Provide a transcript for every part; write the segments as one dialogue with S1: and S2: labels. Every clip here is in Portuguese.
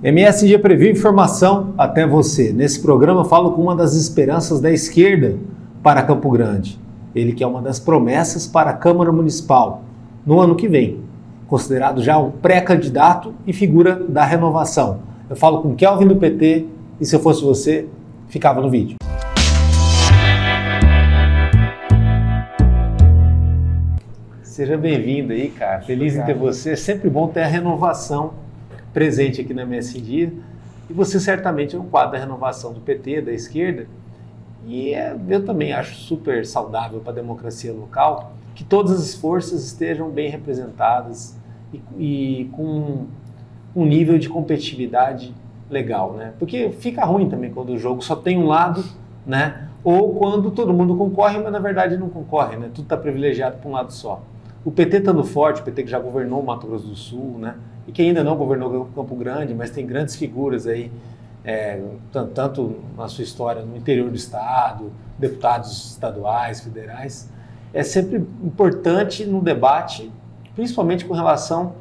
S1: MSG Preview informação até você. Nesse programa eu falo com uma das esperanças da esquerda para Campo Grande. Ele que é uma das promessas para a Câmara Municipal no ano que vem. Considerado já um pré-candidato e figura da renovação. Eu falo com Kelvin do PT e se eu fosse você, ficava no vídeo. Seja bem-vindo aí, cara. Feliz em ter você. É sempre bom ter a renovação presente aqui na MSG. E você certamente é um quadro da renovação do PT, da esquerda. E eu também acho super saudável para a democracia local que todas as forças estejam bem representadas e com um nível de competitividade legal, né? Porque fica ruim também quando o jogo só tem um lado, né? Ou quando todo mundo concorre, mas na verdade não concorre, né? Tudo está privilegiado para um lado só. O PT estando forte, o PT que já governou o Mato Grosso do Sul, né? E que ainda não governou Campo Grande, mas tem grandes figuras aí, tanto na sua história no interior do estado, deputados estaduais, federais. É sempre importante no debate, principalmente com relação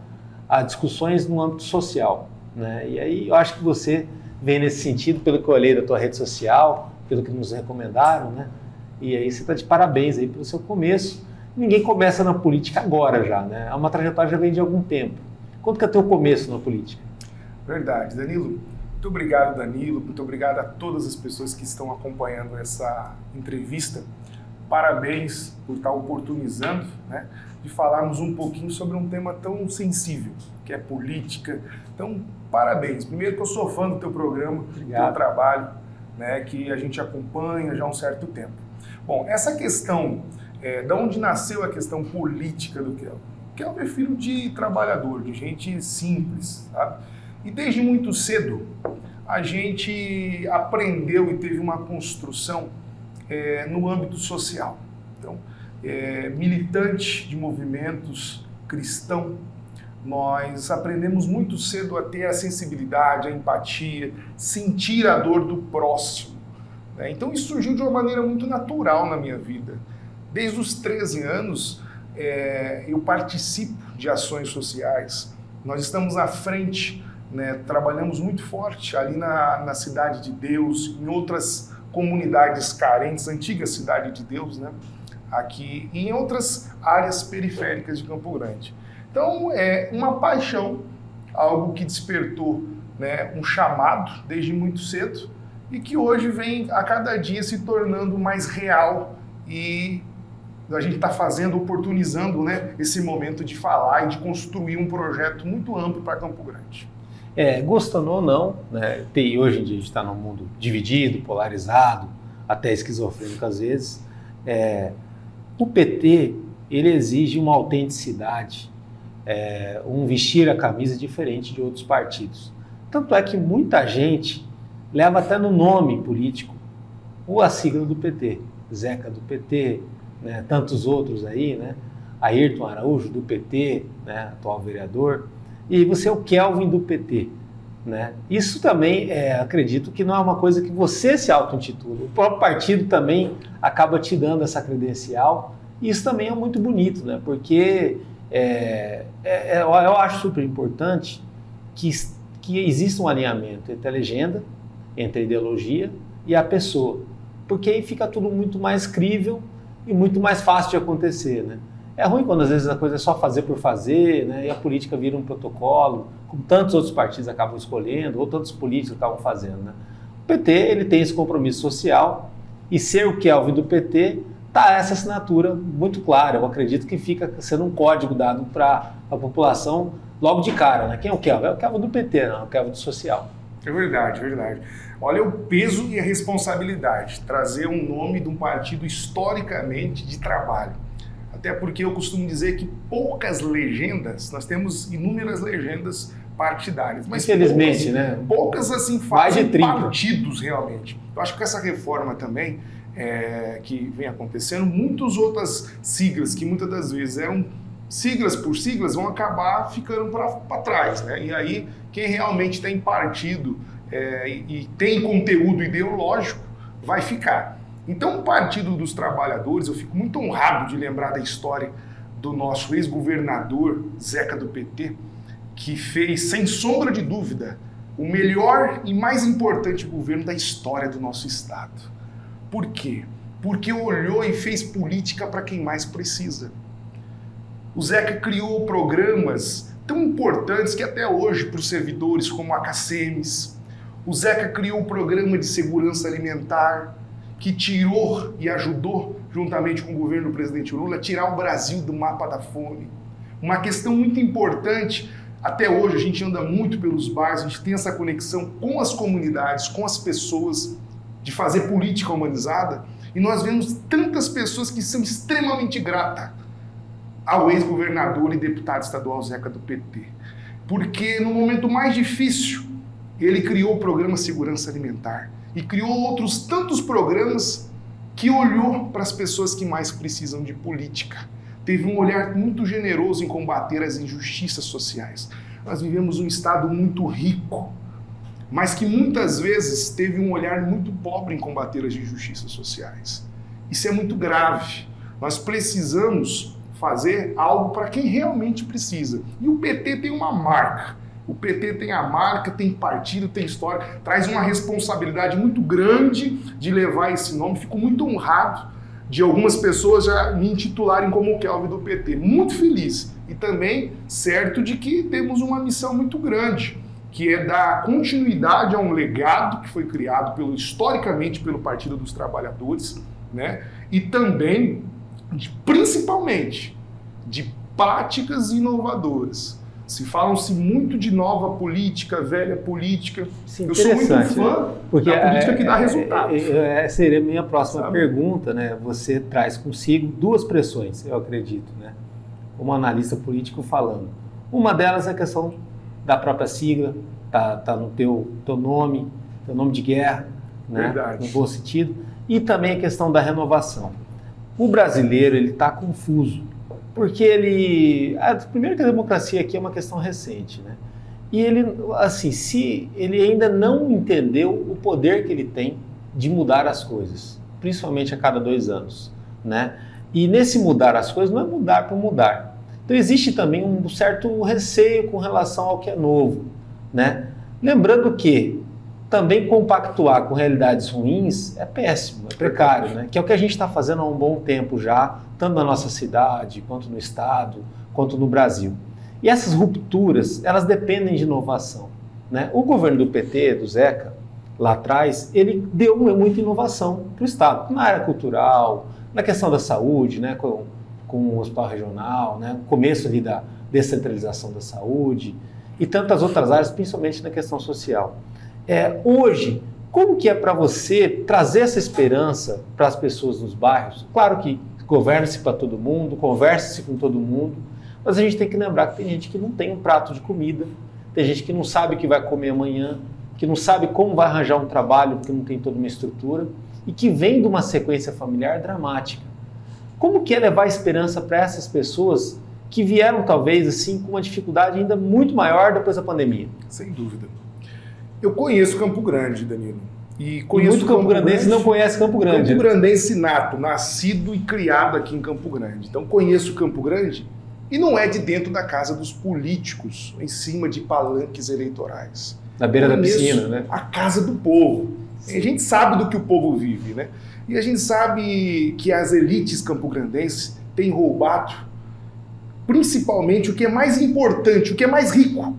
S1: a discussões no âmbito social, né? E aí eu acho que você vem nesse sentido, pelo que eu olhei da tua rede social, pelo que nos recomendaram, né? E aí você está de parabéns aí pelo seu começo. Ninguém começa na política agora já, né? É uma trajetória que já vem de algum tempo. Quanto que é o teu começo na política?
S2: Verdade, Danilo. Muito obrigado, Danilo. Muito obrigado a todas as pessoas que estão acompanhando essa entrevista. Parabéns por estar oportunizando, né, de falarmos um pouquinho sobre um tema tão sensível, que é política. Então, parabéns. Primeiro que eu sou fã do teu programa, do teu trabalho, né, que a gente acompanha já há um certo tempo. Bom, essa questão, de onde nasceu a questão política do Kelvin? Kelvin é filho de trabalhador, de gente simples, sabe? E desde muito cedo a gente aprendeu e teve uma construção no âmbito social. Então, militante de movimentos cristão, nós aprendemos muito cedo a ter a sensibilidade, a empatia, sentir a dor do próximo, né? Então isso surgiu de uma maneira muito natural na minha vida. Desde os 13 anos eu participo de ações sociais, nós estamos à frente, né? Trabalhamos muito forte ali na Cidade de Deus, em outras comunidades carentes, antiga Cidade de Deus, né? Aqui e em outras áreas periféricas de Campo Grande. Então é uma paixão, algo que despertou, né, um chamado desde muito cedo e que hoje vem a cada dia se tornando mais real e a gente está fazendo, oportunizando, né, esse momento de falar e de construir um projeto muito amplo para Campo Grande.
S1: Gostando ou não, né, hoje em dia a gente está num mundo dividido, polarizado, até esquizofrênico às vezes, o PT ele exige uma autenticidade, um vestir a camisa diferente de outros partidos. Tanto é que muita gente leva até no nome político a sigla do PT, Zeca do PT, né, tantos outros aí, né, Ayrton Araújo do PT, né, atual vereador, e você é o Kelvin do PT, né? Isso também, acredito que não é uma coisa que você se auto-intitula. O próprio partido também acaba te dando essa credencial, e isso também é muito bonito, né? Porque eu acho super importante que exista um alinhamento entre a legenda, entre a ideologia e a pessoa, porque aí fica tudo muito mais crível e muito mais fácil de acontecer, né? É ruim quando às vezes a coisa é só fazer por fazer, né? E a política vira um protocolo, como tantos outros partidos acabam escolhendo, ou tantos políticos acabam fazendo, né? O PT ele tem esse compromisso social e ser o Kelvin do PT tá essa assinatura muito clara. Eu acredito que fica sendo um código dado para a população logo de cara, né? Quem é o Kelvin? É o Kelvin do PT, não é o Kelvin do social.
S2: É verdade, é verdade. Olha o peso e a responsabilidade, trazer um nome de um partido historicamente de trabalho. Até porque eu costumo dizer que poucas legendas, nós temos inúmeras legendas partidárias, mas
S1: infelizmente, né?
S2: Poucas assim fazem partidos realmente. Eu acho que essa reforma também que vem acontecendo, muitas outras siglas que muitas das vezes eram siglas por siglas vão acabar ficando para trás, né? E aí quem realmente tem partido e tem conteúdo ideológico vai ficar. Então, o Partido dos Trabalhadores, eu fico muito honrado de lembrar da história do nosso ex-governador Zeca do PT, que fez, sem sombra de dúvida, o melhor e mais importante governo da história do nosso estado. Por quê? Porque olhou e fez política para quem mais precisa. O Zeca criou programas tão importantes que até hoje para os servidores como a CACEMES. O Zeca criou o programa de segurança alimentar, que tirou e ajudou, juntamente com o governo do presidente Lula, a tirar o Brasil do mapa da fome. Uma questão muito importante, até hoje a gente anda muito pelos bairros, a gente tem essa conexão com as comunidades, com as pessoas, de fazer política humanizada, e nós vemos tantas pessoas que são extremamente gratas ao ex-governador e deputado estadual Zeca do PT. Porque no momento mais difícil, ele criou o programa Segurança Alimentar e criou outros tantos programas que olhou para as pessoas que mais precisam de política. Teve um olhar muito generoso em combater as injustiças sociais. Nós vivemos um estado muito rico, mas que muitas vezes teve um olhar muito pobre em combater as injustiças sociais. Isso é muito grave. Nós precisamos fazer algo para quem realmente precisa. E o PT tem uma marca. O PT tem a marca, tem partido, tem história, traz uma responsabilidade muito grande de levar esse nome. Fico muito honrado de algumas pessoas já me intitularem como o Kelvin do PT. Muito feliz. E também certo de que temos uma missão muito grande, que é dar continuidade a um legado que foi criado historicamente pelo Partido dos Trabalhadores, né? E também, principalmente, de práticas inovadoras. Falam-se muito de nova política, velha política.
S1: Sim,
S2: eu sou muito fã
S1: porque
S2: da política que dá resultado.
S1: Seria a minha próxima pergunta, né? Você traz consigo duas pressões, eu acredito, né? Como analista político falando. Uma delas é a questão da própria sigla, tá no teu nome de guerra, né?
S2: Verdade.
S1: No bom sentido. E também a questão da renovação. O brasileiro, ele está confuso. Porque primeiro que a democracia aqui é uma questão recente, né? E ele, assim, se ele ainda não entendeu o poder que ele tem de mudar as coisas, principalmente a cada 2 anos, né? E nesse mudar as coisas não é mudar por mudar. Então existe também um certo receio com relação ao que é novo, né? Lembrando que também compactuar com realidades ruins é péssimo, é precário, né? Que é o que a gente está fazendo há um bom tempo já, tanto na nossa cidade, quanto no estado, quanto no Brasil. E essas rupturas, elas dependem de inovação, né? O governo do PT, do Zeca, lá atrás, ele deu muita inovação para o estado, na área cultural, na questão da saúde, né? Com o hospital regional, né? O começo ali da descentralização da saúde e tantas outras áreas, principalmente na questão social. Hoje, como que é para você trazer essa esperança para as pessoas nos bairros? Claro que governe-se para todo mundo, converse-se com todo mundo, mas a gente tem que lembrar que tem gente que não tem um prato de comida, tem gente que não sabe o que vai comer amanhã, que não sabe como vai arranjar um trabalho porque não tem toda uma estrutura e que vem de uma sequência familiar dramática. Como que é levar esperança para essas pessoas que vieram talvez assim com uma dificuldade ainda muito maior depois da pandemia?
S2: Sem dúvida. Eu conheço Campo Grande, Danilo.
S1: E muito campo-grandense não conhece Campo Grande.
S2: Campo-grandense nato, nascido e criado aqui em Campo Grande. Então conheço Campo Grande e não é de dentro da casa dos políticos, em cima de palanques eleitorais.
S1: Na beira da piscina, né?
S2: A casa do povo. A gente sabe do que o povo vive, né? E a gente sabe que as elites campograndenses têm roubado principalmente o que é mais importante, o que é mais rico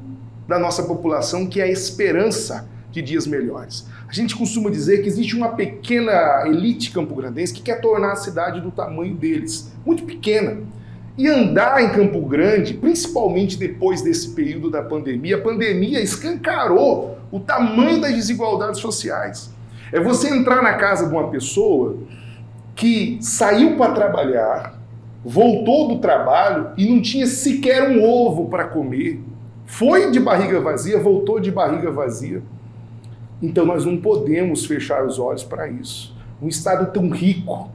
S2: da nossa população, que é a esperança de dias melhores. A gente costuma dizer que existe uma pequena elite campograndense que quer tornar a cidade do tamanho deles, muito pequena. E andar em Campo Grande, principalmente depois desse período da pandemia, a pandemia escancarou o tamanho das desigualdades sociais. É você entrar na casa de uma pessoa que saiu para trabalhar, voltou do trabalho e não tinha sequer um ovo para comer, foi de barriga vazia, voltou de barriga vazia. Então nós não podemos fechar os olhos para isso. Um estado tão rico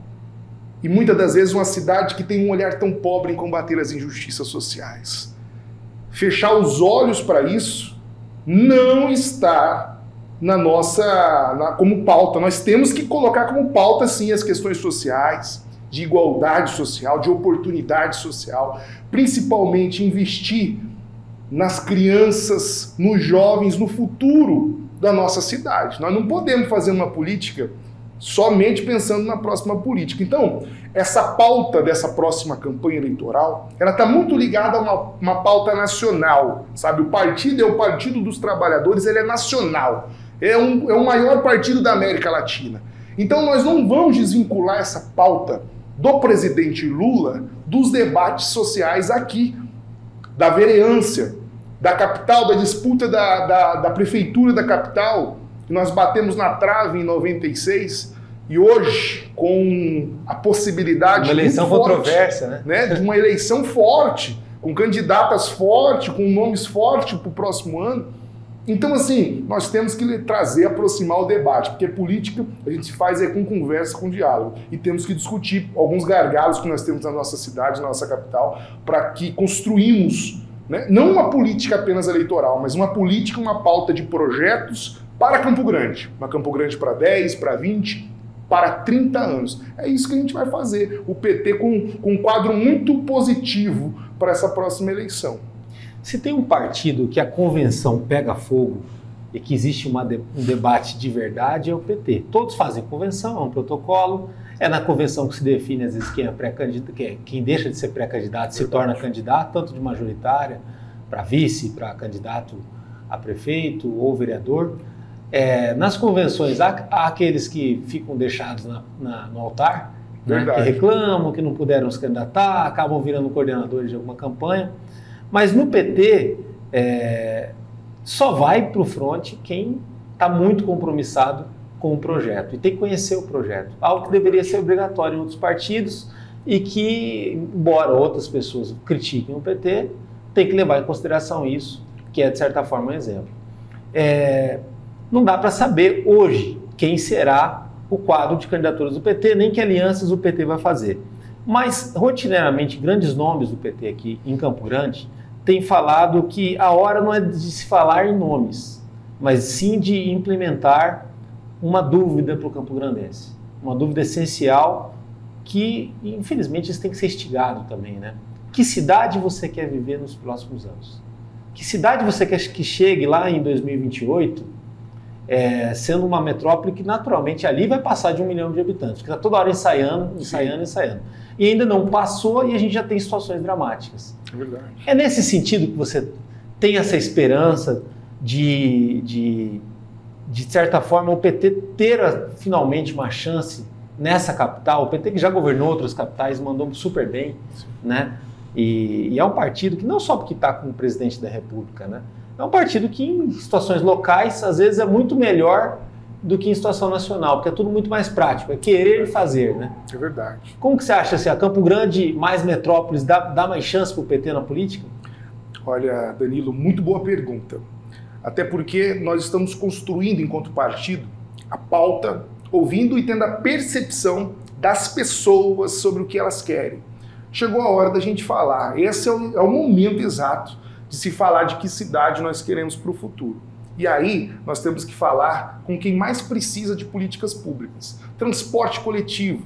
S2: e muitas das vezes uma cidade que tem um olhar tão pobre em combater as injustiças sociais. Fechar os olhos para isso não está como pauta. Nós temos que colocar como pauta, sim, as questões sociais, de igualdade social, de oportunidade social, principalmente investir nas crianças, nos jovens, no futuro da nossa cidade. Nós não podemos fazer uma política somente pensando na próxima política. Então, essa pauta dessa próxima campanha eleitoral, ela está muito ligada a uma pauta nacional, sabe? O partido é o Partido dos Trabalhadores, ele é nacional. É o maior partido da América Latina. Então, nós não vamos desvincular essa pauta do presidente Lula dos debates sociais aqui, da vereança, da capital, da disputa da prefeitura da capital. Nós batemos na trave em 96 e hoje, com a possibilidade
S1: uma eleição
S2: muito forte,
S1: controversa,
S2: né, de uma eleição forte, com candidatas fortes, com nomes fortes para o próximo ano. Então, assim, nós temos que trazer, aproximar o debate, porque política a gente faz com conversa, com diálogo. E temos que discutir alguns gargalos que nós temos na nossa cidade, na nossa capital, para que construímos, né, não uma política apenas eleitoral, mas uma política, uma pauta de projetos para Campo Grande. Uma Campo Grande para 10, para 20, para 30 anos. É isso que a gente vai fazer. O PT com um quadro muito positivo para essa próxima eleição.
S1: Se tem um partido que a convenção pega fogo e que existe um debate de verdade, é o PT. Todos fazem convenção, é um protocolo, é na convenção que se define, às vezes, quem deixa de ser pré-candidato se torna candidato, tanto de majoritária para vice, para candidato a prefeito ou vereador. Nas convenções, há aqueles que ficam deixados no altar, né, que reclamam, que não puderam se candidatar, acabam virando coordenadores de alguma campanha. Mas no PT, só vai para o fronte quem está muito compromissado com o projeto e tem que conhecer o projeto. Algo que deveria ser obrigatório em outros partidos e que, embora outras pessoas critiquem o PT, tem que levar em consideração isso, que é, de certa forma, um exemplo. Não dá para saber hoje quem será o quadro de candidaturas do PT, nem que alianças o PT vai fazer. Mas, rotineiramente, grandes nomes do PT aqui em Campo Grande têm falado que a hora não é de se falar em nomes, mas sim de implementar uma dúvida para o campograndense. Uma dúvida essencial que, infelizmente, isso tem que ser instigado também, né? Que cidade você quer viver nos próximos anos? Que cidade você quer que chegue lá em 2028, sendo uma metrópole que, naturalmente, ali vai passar de 1 milhão de habitantes, porque está toda hora ensaiando. E ainda não passou e a gente já tem situações dramáticas.
S2: É verdade.
S1: É nesse sentido que você tem essa esperança de certa forma, o PT ter finalmente uma chance nessa capital. O PT que já governou outras capitais, mandou super bem, né? E é um partido que não só porque está com o presidente da República, né? É um partido que em situações locais, às vezes, é muito melhor do que em situação nacional, porque é tudo muito mais prático, é querer e fazer, né?
S2: É verdade.
S1: Como que você acha, assim, a Campo Grande mais metrópoles dá mais chance para o PT na política?
S2: Olha, Danilo, muito boa pergunta. Até porque nós estamos construindo, enquanto partido, a pauta, ouvindo e tendo a percepção das pessoas sobre o que elas querem. Chegou a hora da gente falar. Esse é o momento exato de se falar de que cidade nós queremos para o futuro. E aí nós temos que falar com quem mais precisa de políticas públicas. Transporte coletivo,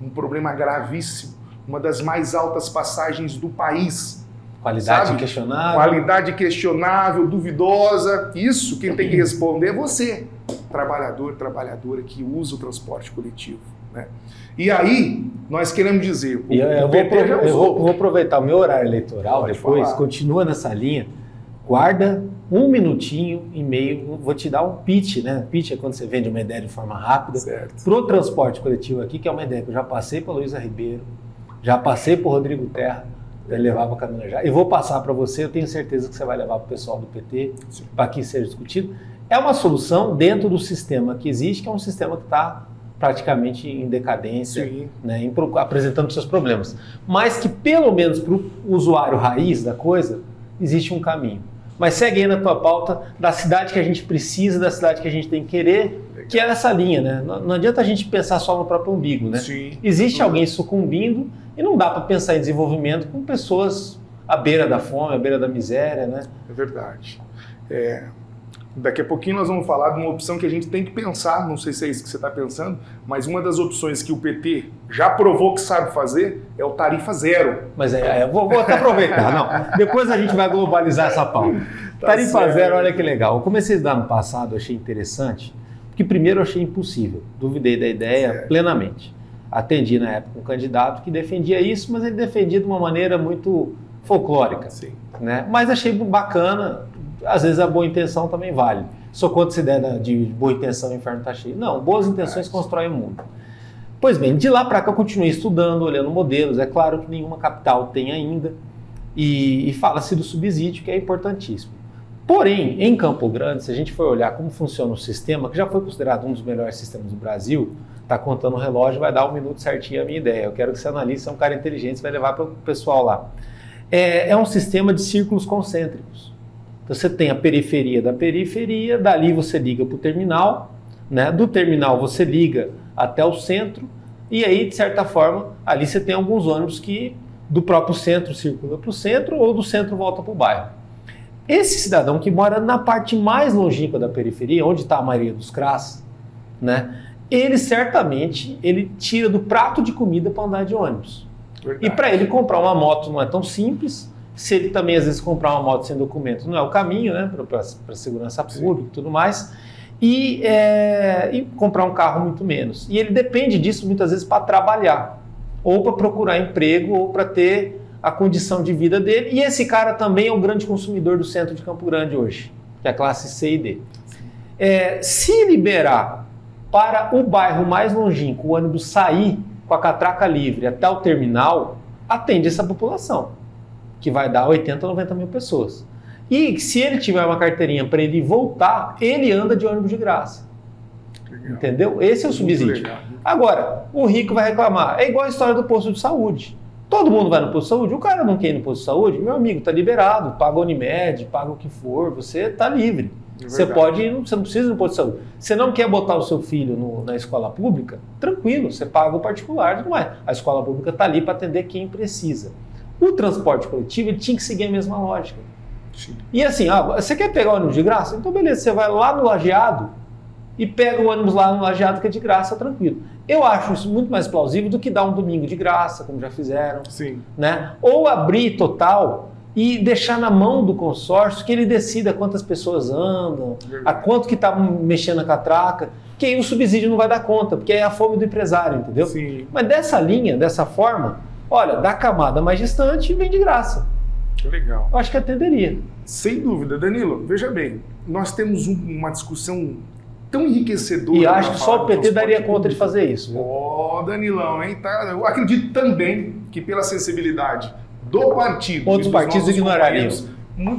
S2: um problema gravíssimo, uma das mais altas passagens do país.
S1: Qualidade questionável.
S2: Qualidade questionável, duvidosa. Isso quem tem que responder é você, trabalhador, trabalhadora que usa o transporte coletivo, né? E aí, nós queremos dizer...
S1: Eu vou aproveitar o meu horário eleitoral, pode depois, falar. Continua nessa linha, guarda 1 minutinho e meio, vou te dar um pitch, né? Pitch é quando você vende uma ideia de forma rápida. Para o transporte coletivo aqui, que é uma ideia que eu já passei para Luísa Ribeiro, já passei para o Rodrigo Terra, para levar para a Câmara já, e vou passar para você, eu tenho certeza que você vai levar para o pessoal do PT, para que seja discutido. É uma solução dentro do sistema que existe, que é um sistema que está praticamente em decadência, né, apresentando seus problemas. Mas que, pelo menos para o usuário raiz da coisa, existe um caminho. Mas segue aí na tua pauta da cidade que a gente precisa, da cidade que a gente tem que querer, que é nessa linha, né? Não adianta a gente pensar só no próprio umbigo, né? Existe alguém sucumbindo e não dá para pensar em desenvolvimento com pessoas à beira da fome, à beira da miséria, né?
S2: É verdade. Daqui a pouquinho nós vamos falar de uma opção que a gente tem que pensar, não sei se é isso que você está pensando, mas uma das opções que o PT já provou que sabe fazer é o tarifa zero.
S1: Mas vou até aproveitar, não. Depois a gente vai globalizar essa pauta.
S2: Tá
S1: Tarifa
S2: certo.
S1: zero, olha que legal. Eu comecei a estudar no passado, eu achei interessante, porque primeiro eu achei impossível, duvidei da ideia plenamente. Atendi na época um candidato que defendia isso, mas ele defendia de uma maneira muito folclórica.
S2: Sim.
S1: Né? Mas achei bacana, às vezes a boa intenção também vale. Sou contra essa ideia de boa intenção, o inferno está cheio. Não, boas intenções constroem o mundo. Pois bem, de lá para cá eu continuei estudando, olhando modelos. É claro que nenhuma capital tem ainda. E fala-se do subsídio, que é importantíssimo. Porém, em Campo Grande, se a gente for olhar como funciona o sistema, que já foi considerado um dos melhores sistemas do Brasil, está contando o relógio, vai dar um minuto certinho a minha ideia. Eu quero que você analise, você é um cara inteligente, você vai levar para o pessoal lá. É um sistema de círculos concêntricos. Então você tem a periferia da periferia, dali você liga para o terminal, né? Do terminal você liga até o centro, e aí, de certa forma, ali você tem alguns ônibus que do próprio centro circula para o centro ou do centro volta para o bairro. Esse cidadão que mora na parte mais longínqua da periferia, onde está a maioria dos CRAS, né? Ele certamente tira do prato de comida para andar de ônibus. Verdade. E para ele comprar uma moto não é tão simples. Se ele também, às vezes, comprar uma moto sem documento, não é o caminho, né, para segurança pública e tudo mais. E comprar um carro muito menos. E ele depende disso, muitas vezes, para trabalhar. Ou para procurar emprego, ou para ter a condição de vida dele. E esse cara também é um grande consumidor do centro de Campo Grande hoje, que é a classe C e D. Se liberar para o bairro mais longínquo, o ônibus sair com a catraca livre até o terminal, atende essa população, que vai dar 80, 90 mil pessoas. E se ele tiver uma carteirinha para ele voltar, ele anda de ônibus de graça. Legal. Entendeu? Esse é o subsídio. Agora, o rico vai reclamar. É igual a história do posto de saúde. Todo mundo vai no posto de saúde, o cara não quer ir no posto de saúde, meu amigo, está liberado, paga a Unimed, paga o que for, você está livre. Você não precisa ir no posto de saúde. Você não quer botar o seu filho na escola pública? Tranquilo, você paga o particular, tudo mais. A escola pública está ali para atender quem precisa. O transporte coletivo ele tinha que seguir a mesma lógica. Sim. E assim, você quer pegar o ônibus de graça? Então beleza, você vai lá no Lajeado e pega o ônibus lá no Lajeado que é de graça, tranquilo. Eu acho isso muito mais plausível do que dar um domingo de graça, como já fizeram. Sim. Né? Ou abrir total e deixar na mão do consórcio que ele decida quantas pessoas andam, a quanto que está mexendo a catraca, que aí o subsídio não vai dar conta, porque é a fome do empresário, entendeu? Sim. Mas dessa linha, dessa forma, olha, da camada mais distante vem de graça.
S2: Que legal.
S1: Eu acho que atenderia.
S2: Sem dúvida. Danilo, veja bem, nós temos uma discussão tão enriquecedora.
S1: E acho que só o PT daria conta de fazer isso.
S2: Danilão, hein? Eu acredito também que pela sensibilidade do partido,
S1: outros partidos ignorariam.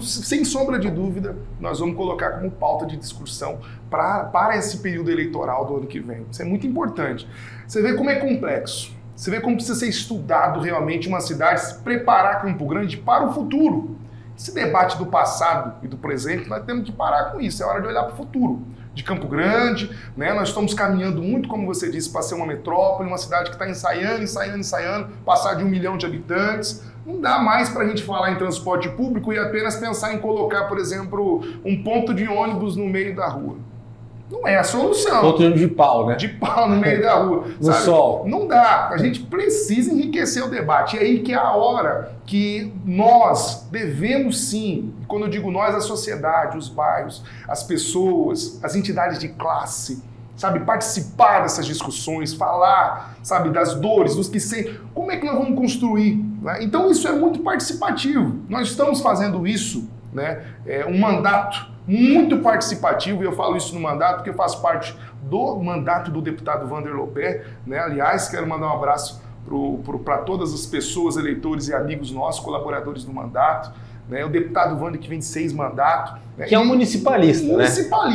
S2: Sem sombra de dúvida, nós vamos colocar como pauta de discussão para esse período eleitoral do ano que vem. Isso é muito importante. Você vê como é complexo. Você vê como precisa ser estudado realmente uma cidade, se preparar Campo Grande para o futuro. Esse debate do passado e do presente, nós temos que parar com isso. É hora de olhar para o futuro de Campo Grande, né? Nós estamos caminhando muito, como você disse, para ser uma metrópole, uma cidade que está ensaiando, passar de 1 milhão de habitantes. Não dá mais para a gente falar em transporte público e apenas pensar em colocar, por exemplo, um ponto de ônibus no meio da rua. Não é a solução.
S1: Ponto de pau, né?
S2: De pau no meio da rua.
S1: No sol.
S2: Não dá. A gente precisa enriquecer o debate. E aí que é a hora que nós devemos sim, quando eu digo nós, a sociedade, os bairros, as pessoas, as entidades de classe, sabe, participar dessas discussões, falar, sabe, das dores, dos que sei, como é que nós vamos construir, né? Então isso é muito participativo. Nós estamos fazendo isso, né? É um mandato muito participativo, e eu falo isso no mandato porque eu faço parte do mandato do deputado Wander Lopé, né? Aliás, quero mandar um abraço para todas as pessoas, eleitores e amigos nossos, colaboradores do mandato, né? O deputado Wander que vem de 6 mandatos. Né?
S1: Que é um municipalista, né?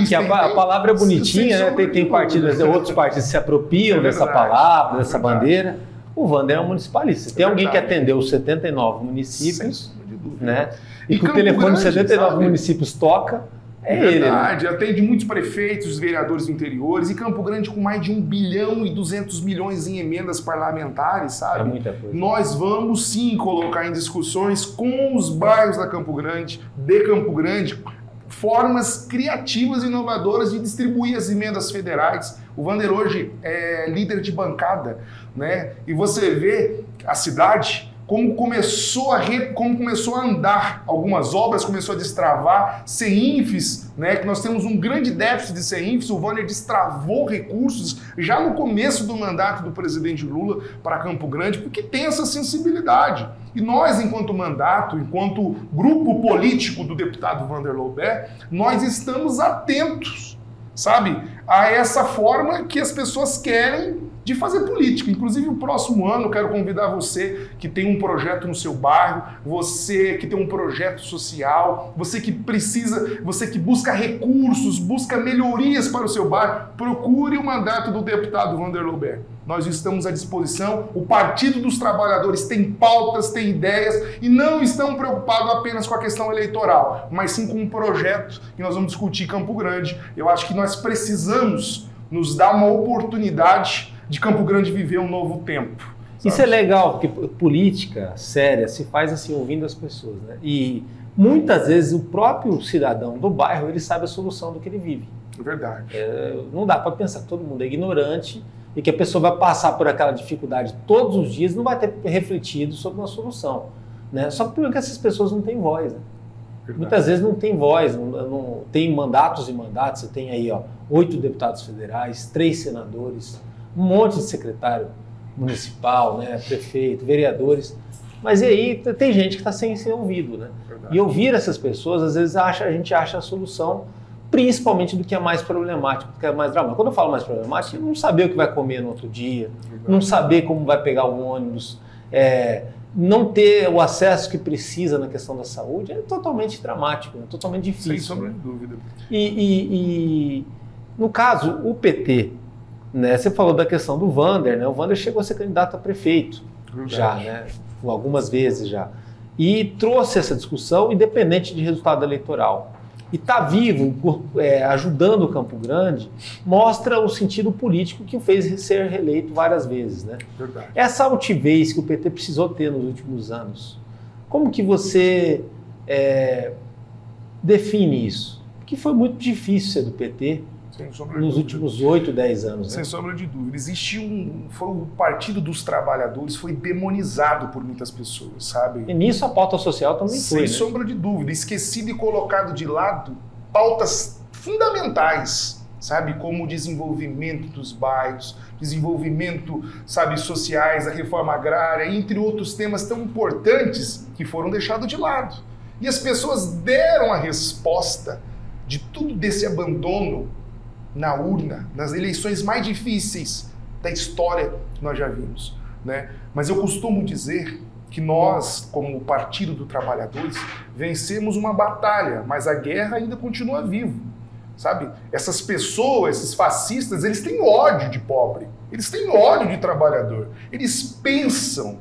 S2: Que
S1: a palavra é bonitinha, né? Tem partidos, outros partidos se apropriam dessa palavra, dessa bandeira. O Wander é um municipalista. Tem alguém que atendeu os 79 municípios, né? E que o telefone dos 79 municípios toca. É
S2: verdade,
S1: ele, né?
S2: Atende muitos prefeitos, vereadores interiores, e Campo Grande com mais de 1 bilhão e 200 milhões em emendas parlamentares, sabe?
S1: É muita coisa.
S2: Nós vamos sim colocar em discussões com os bairros da Campo Grande, de Campo Grande, formas criativas e inovadoras de distribuir as emendas federais. O Wander hoje é líder de bancada, né? E você vê a cidade como começou a andar algumas obras, começou a destravar, CEINFs, né, que nós temos um grande déficit de CEINFs, o Wander destravou recursos já no começo do mandato do presidente Lula para Campo Grande, porque tem essa sensibilidade. E nós, enquanto mandato, enquanto grupo político do deputado Wander Loubet, nós estamos atentos, sabe, a essa forma que as pessoas querem de fazer política. Inclusive, o próximo ano, eu quero convidar você que tem um projeto no seu bairro, você que tem um projeto social, você que precisa, você que busca recursos, busca melhorias para o seu bairro, procure o mandato do deputado Wander Loubet. Nós estamos à disposição, o Partido dos Trabalhadores tem pautas, tem ideias e não estão preocupados apenas com a questão eleitoral, mas sim com um projeto que nós vamos discutir em Campo Grande. Eu acho que nós precisamos nos dar uma oportunidade de Campo Grande viver um novo tempo. Sabe?
S1: Isso é legal, porque política séria se faz assim, ouvindo as pessoas, né? E muitas vezes o próprio cidadão do bairro, ele sabe a solução do que ele vive.
S2: É verdade.
S1: Não dá para pensar que todo mundo é ignorante e que a pessoa vai passar por aquela dificuldade todos os dias e não vai ter refletido sobre uma solução, né? Só que essas pessoas não têm voz, né? Muitas vezes não tem voz, não tem mandatos e mandatos. Você tem aí 8 deputados federais, 3 senadores, um monte de secretário municipal, né, prefeito, vereadores. Mas e aí tem gente que está sem ser ouvido, né? Verdade. E ouvir essas pessoas, às vezes a gente acha a solução, principalmente do que é mais problemático, do que é mais dramático. Quando eu falo mais problemático, não saber o que vai comer no outro dia, verdade, não saber como vai pegar o ônibus, não ter o acesso que precisa na questão da saúde, é totalmente dramático, é totalmente difícil.
S2: Sem sombra de dúvida.
S1: E no caso, o PT, né, você falou da questão do Wander, né? O Wander chegou a ser candidato a prefeito, verdade, já, né? Algumas vezes já. E trouxe essa discussão independente de resultado eleitoral. E está vivo, ajudando o Campo Grande, mostra o sentido político que o fez ser reeleito várias vezes, né?
S2: Verdade.
S1: Essa altivez que o PT precisou ter nos últimos anos, como que você define isso? Porque foi muito difícil ser do PT nos últimos 8, 10 anos.
S2: Sem sombra de dúvida. O Partido dos Trabalhadores foi demonizado por muitas pessoas, sabe?
S1: E nisso a pauta social também foi,
S2: Sem sombra de dúvida. Esquecido e colocado de lado pautas fundamentais, sabe? Como o desenvolvimento dos bairros, desenvolvimento, sabe, sociais, a reforma agrária, entre outros temas tão importantes que foram deixados de lado. E as pessoas deram a resposta de tudo desse abandono na urna, nas eleições mais difíceis da história que nós já vimos, né? Mas eu costumo dizer que nós, como Partido dos Trabalhadores, vencemos uma batalha, mas a guerra ainda continua viva, sabe? Essas pessoas, esses fascistas, eles têm ódio de pobre, eles têm ódio de trabalhador, eles pensam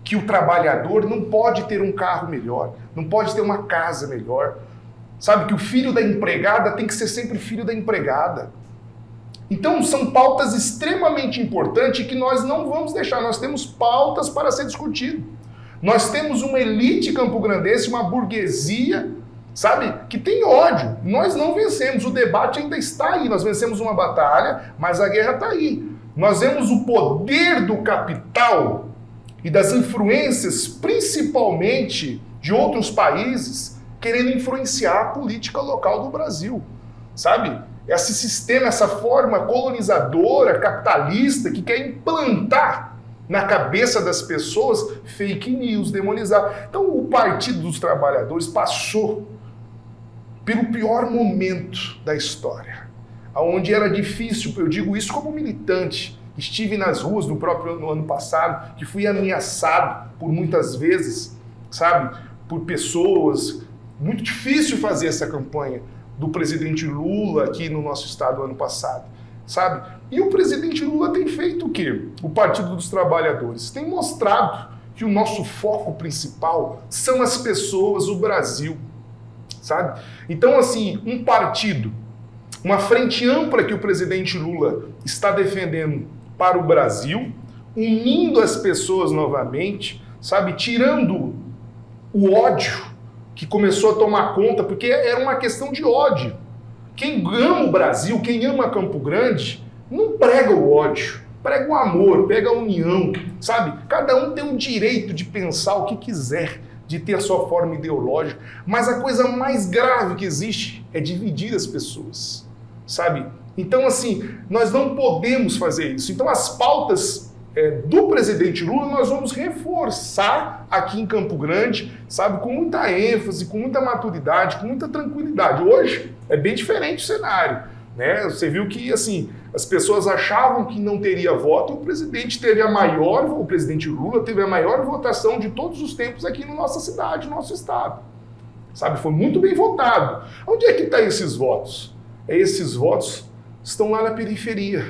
S2: que o trabalhador não pode ter um carro melhor, não pode ter uma casa melhor, sabe, que o filho da empregada tem que ser sempre filho da empregada. Então são pautas extremamente importantes que nós não vamos deixar. Nós temos pautas para ser discutido. Nós temos uma elite campograndense, uma burguesia, sabe, que tem ódio. Nós não vencemos. O debate ainda está aí. Nós vencemos uma batalha, mas a guerra está aí. Nós vemos o poder do capital e das influências, principalmente de outros países, querendo influenciar a política local do Brasil, sabe? Esse sistema, essa forma colonizadora, capitalista, que quer implantar na cabeça das pessoas fake news, demonizar. Então o Partido dos Trabalhadores passou pelo pior momento da história, onde era difícil, eu digo isso como militante, estive nas ruas no ano passado, que fui ameaçado por muitas vezes, sabe, por pessoas. Muito difícil fazer essa campanha do presidente Lula aqui no nosso estado ano passado, sabe? E o presidente Lula tem feito o quê? O Partido dos Trabalhadores tem mostrado que o nosso foco principal são as pessoas, o Brasil, sabe? Então, assim, um partido, uma frente ampla que o presidente Lula está defendendo para o Brasil, unindo as pessoas novamente, sabe? Tirando o ódio que começou a tomar conta, porque era uma questão de ódio. Quem ama o Brasil, quem ama Campo Grande, não prega o ódio, prega o amor, prega a união, sabe? Cada um tem o direito de pensar o que quiser, de ter a sua forma ideológica, mas a coisa mais grave que existe é dividir as pessoas, sabe? Então, assim, nós não podemos fazer isso. Então, as pautas do presidente Lula nós vamos reforçar aqui em Campo Grande, sabe? Com muita ênfase, com muita maturidade, com muita tranquilidade. Hoje é bem diferente o cenário, né? Você viu que, assim, as pessoas achavam que não teria voto e o presidente o presidente Lula teve a maior votação de todos os tempos aqui na nossa cidade, no nosso estado. Sabe? Foi muito bem votado. Onde é que estão esses votos? Esses votos estão lá na periferia,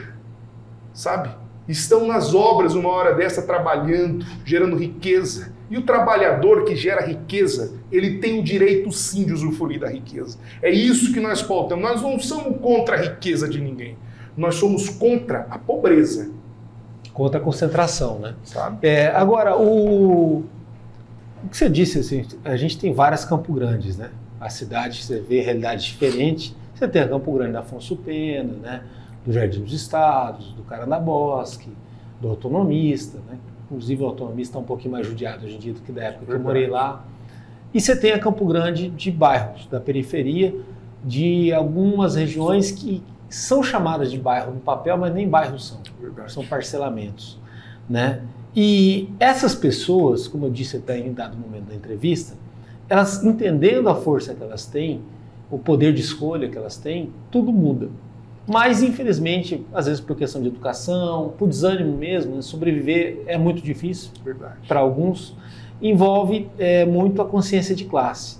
S2: sabe? Estão nas obras, uma hora dessa, trabalhando, gerando riqueza. E o trabalhador que gera riqueza, ele tem o direito sim de usufruir da riqueza. É isso que nós pautamos. Nós não somos contra a riqueza de ninguém. Nós somos contra a pobreza.
S1: Contra a concentração, né?
S2: Sabe?
S1: Agora, o que você disse, assim, a gente tem várias Campo Grandes, né? A cidade, você vê realidade diferente. Você tem a Campo Grande da Afonso Pena, né? Do Jardim dos Estados, do Carandabosque, do Autonomista, né? Inclusive o Autonomista está um pouquinho mais judiado hoje em dia do que da época que eu morei lá. E você tem a Campo Grande de bairros, da periferia, de algumas regiões que são chamadas de bairro no papel, mas nem bairros são.
S2: Verdade.
S1: São parcelamentos, né? E essas pessoas, como eu disse até em dado momento da entrevista, elas entendendo a força que elas têm, o poder de escolha que elas têm, tudo muda. Mas, infelizmente, às vezes por questão de educação, por desânimo mesmo, né? Sobreviver é muito difícil para alguns, envolve muito a consciência de classe.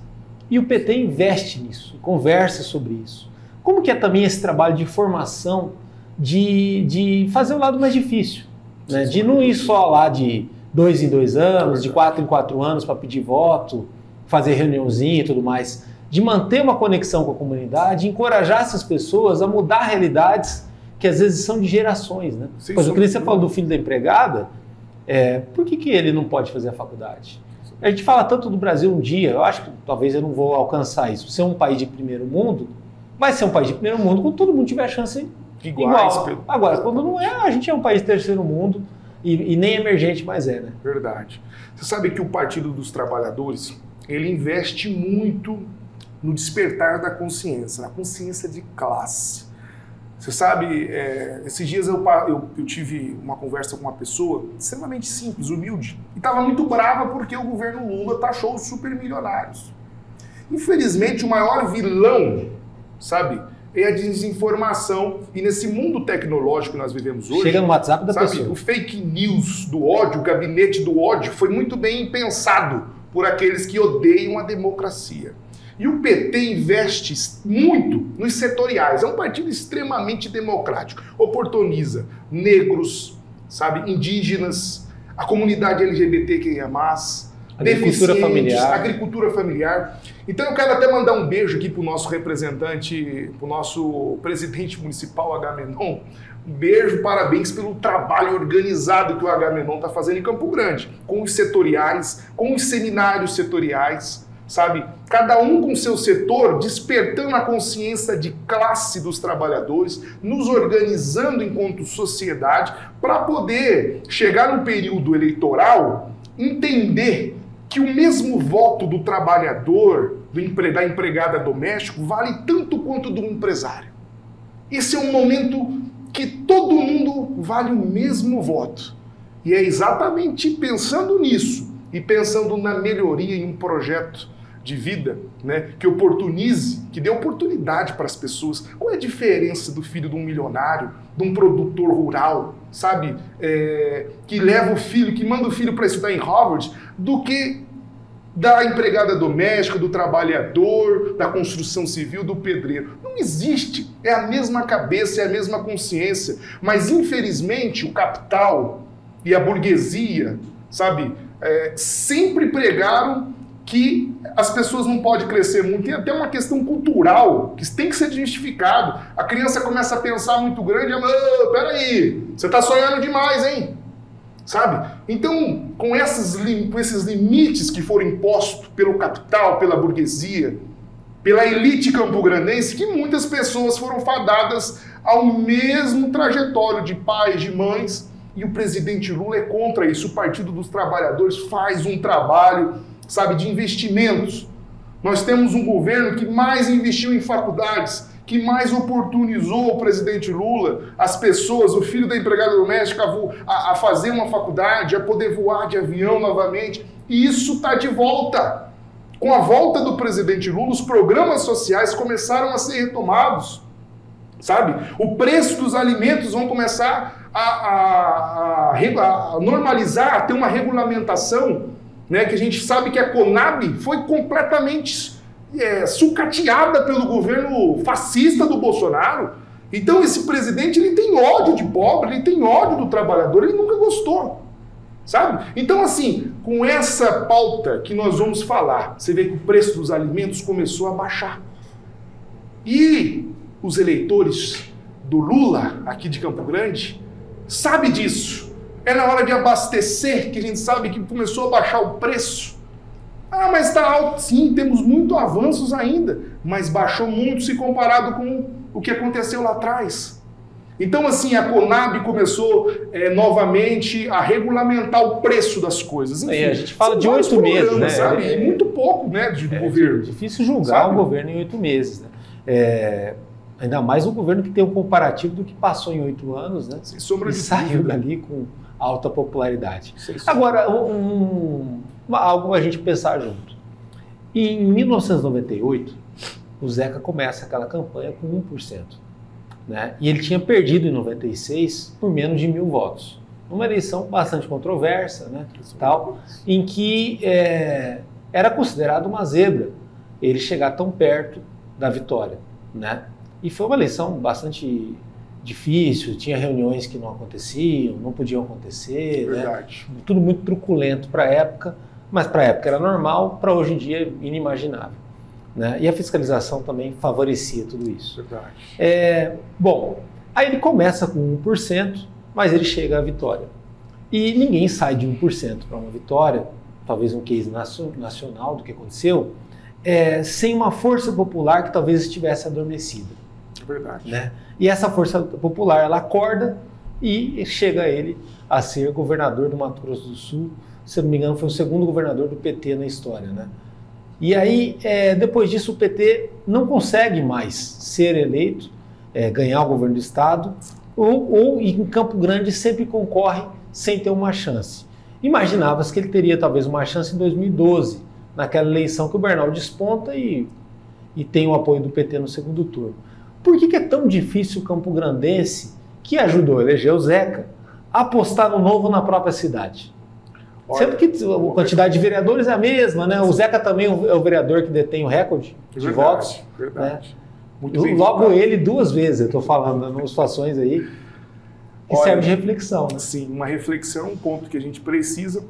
S1: E o PT investe nisso, conversa sobre isso. Como que é também esse trabalho de formação, de fazer o lado mais difícil? Né? De não ir só lá de 2 em 2 anos, de 4 em 4 anos para pedir voto, fazer reuniãozinha e tudo mais. De manter uma conexão com a comunidade, encorajar essas pessoas a mudar realidades que às vezes são de gerações, né? Pois o que você falou do filho da empregada, por que ele não pode fazer a faculdade? A gente fala tanto do Brasil um dia, eu acho que talvez eu não vou alcançar isso. Ser um país de primeiro mundo, vai ser um país de primeiro mundo quando todo mundo tiver a chance igual. Agora, quando não é, a gente é um país de terceiro mundo e nem emergente mais né?
S2: Verdade. Você sabe que o Partido dos Trabalhadores, ele investe muito no despertar da consciência, na consciência de classe. Você sabe, esses dias eu tive uma conversa com uma pessoa extremamente simples, humilde, e estava muito brava porque o governo Lula taxou os supermilionários. Infelizmente, o maior vilão, sabe, é a desinformação. E nesse mundo tecnológico que nós vivemos hoje...
S1: Chega no WhatsApp da pessoa.
S2: O fake news do ódio, o gabinete do ódio, foi muito bem pensado por aqueles que odeiam a democracia. E o PT investe muito nos setoriais. É um partido extremamente democrático. Oportuniza negros, sabe, indígenas, a comunidade LGBTQIA+,
S1: agricultura familiar.
S2: Agricultura familiar. Então eu quero até mandar um beijo aqui para o nosso representante, para o nosso presidente municipal, Agamenon. Um beijo, parabéns pelo trabalho organizado que o Agamenon está fazendo em Campo Grande, com os setoriais, com os seminários setoriais, sabe? Cada um com seu setor, despertando a consciência de classe dos trabalhadores, nos organizando enquanto sociedade, para poder chegar no período eleitoral, entender que o mesmo voto do trabalhador, da empregada doméstica, vale tanto quanto do empresário. Esse é um momento que todo mundo vale o mesmo voto. E é exatamente pensando nisso e pensando na melhoria em um projeto de vida, né, que oportunize, que dê oportunidade para as pessoas. Qual é a diferença do filho de um milionário, de um produtor rural, sabe, que leva o filho, que manda o filho para estudar em Harvard, do que da empregada doméstica, do trabalhador, da construção civil, do pedreiro? Não existe. É a mesma cabeça, é a mesma consciência. Mas, infelizmente, o capital e a burguesia, sabe, sempre pregaram que as pessoas não podem crescer muito. Tem até uma questão cultural que tem que ser desmistificado. A criança começa a pensar muito grande, peraí, você está sonhando demais, hein? sabe? Então, com esses limites que foram impostos pelo capital, pela burguesia, pela elite campograndense, que muitas pessoas foram fadadas ao mesmo trajetório de pais, de mães, e o presidente Lula é contra isso. O Partido dos Trabalhadores faz um trabalho, sabe, de investimentos. Nós temos um governo que mais investiu em faculdades, que mais oportunizou o presidente Lula, as pessoas, o filho da empregada doméstica a fazer uma faculdade, a poder voar de avião novamente. E isso está de volta. Com a volta do presidente Lula, os programas sociais começaram a ser retomados, sabe? O preço dos alimentos vão começar a normalizar, a ter uma regulamentação, né? Que a gente sabe que a Conab foi completamente sucateada pelo governo fascista do Bolsonaro. Então esse presidente, ele tem ódio de pobre, ele tem ódio do trabalhador, ele nunca gostou, sabe? Então assim, com essa pauta que nós vamos falar, você vê que o preço dos alimentos começou a baixar. E os eleitores do Lula, aqui de Campo Grande, sabem disso. É na hora de abastecer que a gente sabe que começou a baixar o preço. Ah, mas está alto. Sim, temos muito avanços ainda, mas baixou muito se comparado com o que aconteceu lá atrás. Então, assim, a Conab começou novamente a regulamentar o preço das coisas. Enfim,
S1: a gente fala de 8 meses, né?
S2: Sabe? Muito pouco, né, do governo.
S1: É difícil julgar, sabe, o governo em 8 meses, né? Ainda mais um governo que tem um comparativo do que passou em 8 anos, né?
S2: Sem sombra de
S1: saiu
S2: dúvida.
S1: Dali com alta popularidade. Agora, algo a gente pensar junto. Em 1998, o Zeca começa aquela campanha com 1%. Né? E ele tinha perdido em 96 por menos de 1.000 votos. Uma eleição bastante controversa, né? Tal, em que era considerado uma zebra ele chegar tão perto da vitória. Né? E foi uma eleição bastante difícil, tinha reuniões que não aconteciam, não podiam acontecer.
S2: Verdade.
S1: Né? Tudo muito truculento para a época, mas para a época era normal, para hoje em dia é inimaginável. Né? E a fiscalização também favorecia tudo isso.
S2: Verdade.
S1: Bom, aí ele começa com 1%, mas ele chega à vitória. E ninguém sai de 1% para uma vitória, talvez um case nacional do que aconteceu, sem uma força popular que talvez estivesse adormecida.
S2: Verdade.
S1: Né? E essa força popular, ela acorda e chega ele a ser governador do Mato Grosso do Sul. Se não me engano, foi o segundo governador do PT na história. Né? E aí, depois disso, o PT não consegue mais ser eleito, ganhar o governo do Estado, ou em Campo Grande sempre concorre sem ter uma chance. Imaginava-se que ele teria talvez uma chance em 2012, naquela eleição que o Bernal desponta e tem o apoio do PT no segundo turno. Por que é tão difícil o campograndense, que ajudou a eleger o Zeca, apostar no novo na própria cidade? Sendo que a quantidade de vereadores é a mesma, né? O Zeca também é o vereador que detém o recorde de votos.
S2: Verdade.
S1: Né?
S2: Muito bem.
S1: Logo ele 2 vezes, eu estou falando, em situações aí que serve de reflexão. Né?
S2: Sim, uma reflexão, um ponto que a gente precisa,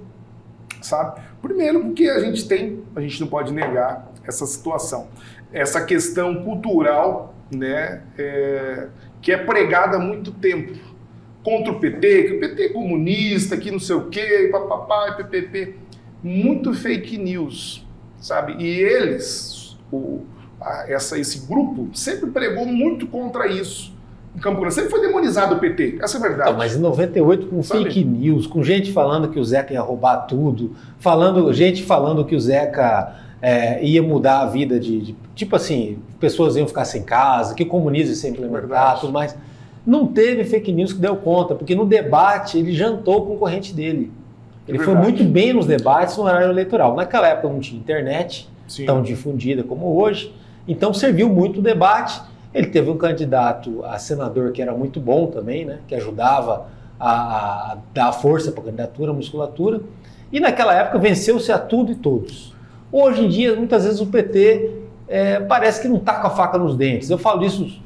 S2: sabe? Primeiro porque a gente não pode negar essa situação. Essa questão cultural, né, que é pregada há muito tempo contra o PT, que o PT é comunista, que não sei o quê, papapá, PPP. Muito fake news, sabe? E eles, esse grupo, sempre pregou muito contra isso. Em Campo Grande sempre foi demonizado o PT, essa é a verdade.
S1: Então, mas em 98, com fake news, com gente falando que o Zeca ia roubar tudo, gente falando que o Zeca ia mudar a vida tipo assim, pessoas iam ficar sem casa, que o comunismo ia ser implementado, tudo mais. Não teve fake news que deu conta, porque no debate ele jantou o concorrente dele. Ele foi muito bem nos debates no horário eleitoral. Naquela época não tinha internet tão difundida como hoje, então serviu muito o debate. Ele teve um candidato a senador que era muito bom também, né, que ajudava a dar força para a candidatura, a musculatura, e naquela época venceu-se a tudo e todos. Hoje em dia, muitas vezes o PT parece que não está com a faca nos dentes. Eu falo isso,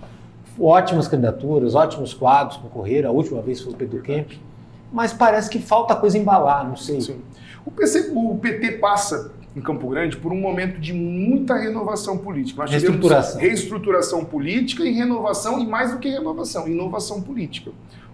S1: ótimas candidaturas, ótimos quadros concorreram, a última vez foi o Pedro Kemp, mas parece que falta coisa embalar, não sei.
S2: Sim. O PT passa em Campo Grande por um momento de muita renovação política. Nós tivemos reestruturação política e renovação, e mais do que renovação, inovação política.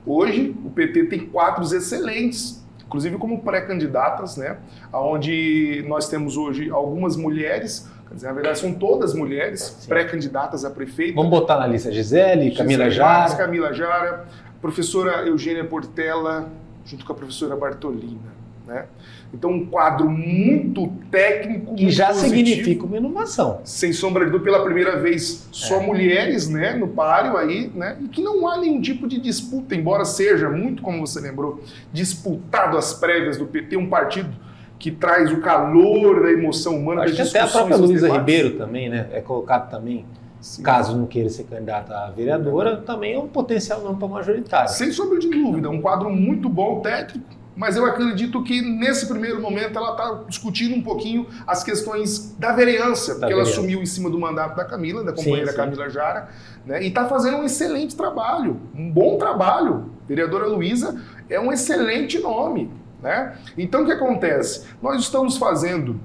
S2: Hoje, o PT tem quadros excelentes inclusive como pré-candidatas, né? Onde nós temos hoje algumas mulheres, quer dizer, na verdade são todas mulheres pré-candidatas a prefeita.
S1: Vamos botar na lista Gisele, Camila Jara.
S2: Camila Jara, professora Eugênia Portela, junto com a professora Bartolina, né? Então, um quadro muito técnico,
S1: que já
S2: positivo,
S1: significa uma inovação.
S2: Sem sombra de dúvida, pela primeira vez, só mulheres, né, no páreo aí, né, e que não há nenhum tipo de disputa, embora seja muito, como você lembrou, disputado as prévias do PT, um partido que traz o calor da emoção humana.
S1: Acho que até a própria Luísa Ribeiro também, né, é colocado também. Sim. Caso não queira ser candidata a vereadora, também é um potencial não para majoritário.
S2: Sem sombra de dúvida, um quadro muito bom, técnico, mas eu acredito que nesse primeiro momento ela está discutindo um pouquinho as questões da vereança, porque ela assumiu em cima do mandato da Camila, da companheira Camila Jara, né, e está fazendo um excelente trabalho, um bom trabalho. Vereadora Luísa é um excelente nome, né? Então o que acontece? Nós estamos fazendo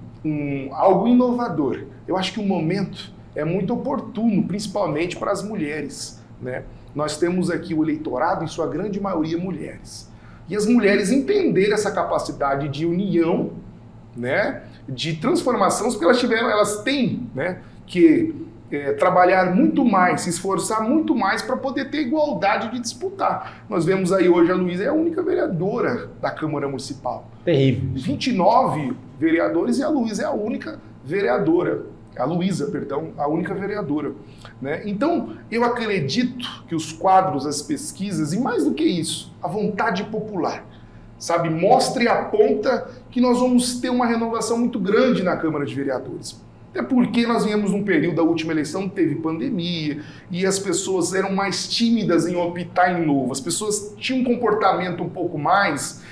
S2: algo inovador. Eu acho que o momento é muito oportuno, principalmente para as mulheres, né? Nós temos aqui o eleitorado, em sua grande maioria, mulheres. E as mulheres entenderem essa capacidade de união, né, de transformação, porque elas têm, né, que trabalhar muito mais, se esforçar muito mais para poder ter igualdade de disputar. Nós vemos aí hoje a Luísa é a única vereadora da Câmara Municipal.
S1: Terrível.
S2: 29 vereadores e a Luísa é a única vereadora. A Luísa, perdão, a única vereadora, né? Então, eu acredito que os quadros, as pesquisas, e mais do que isso, a vontade popular, sabe, mostra e aponta que nós vamos ter uma renovação muito grande na Câmara de Vereadores. Até porque nós viemos num período da última eleição, teve pandemia, e as pessoas eram mais tímidas em optar em novo. As pessoas tinham um comportamento um pouco mais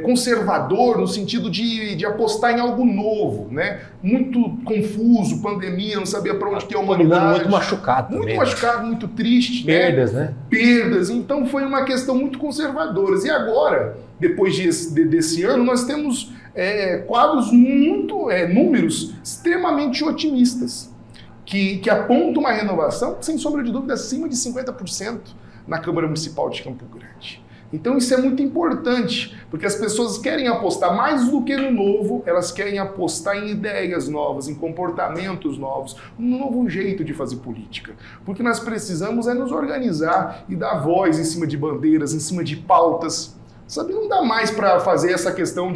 S2: conservador, no sentido de apostar em algo novo, né? Muito confuso, pandemia, não sabia para onde que é a humanidade.
S1: Muito machucado também.
S2: Muito machucado, muito triste.
S1: Perdas, né?
S2: Perdas. Então foi uma questão muito conservadora. E agora, depois desse ano, nós temos quadros números extremamente otimistas, que apontam uma renovação, sem sombra de dúvida, acima de 50% na Câmara Municipal de Campo Grande. Então isso é muito importante, porque as pessoas querem apostar mais do que no novo, elas querem apostar em ideias novas, em comportamentos novos, um novo jeito de fazer política. Porque nós precisamos nos organizar e dar voz em cima de bandeiras, em cima de pautas. Sabe, não dá mais para fazer essa questão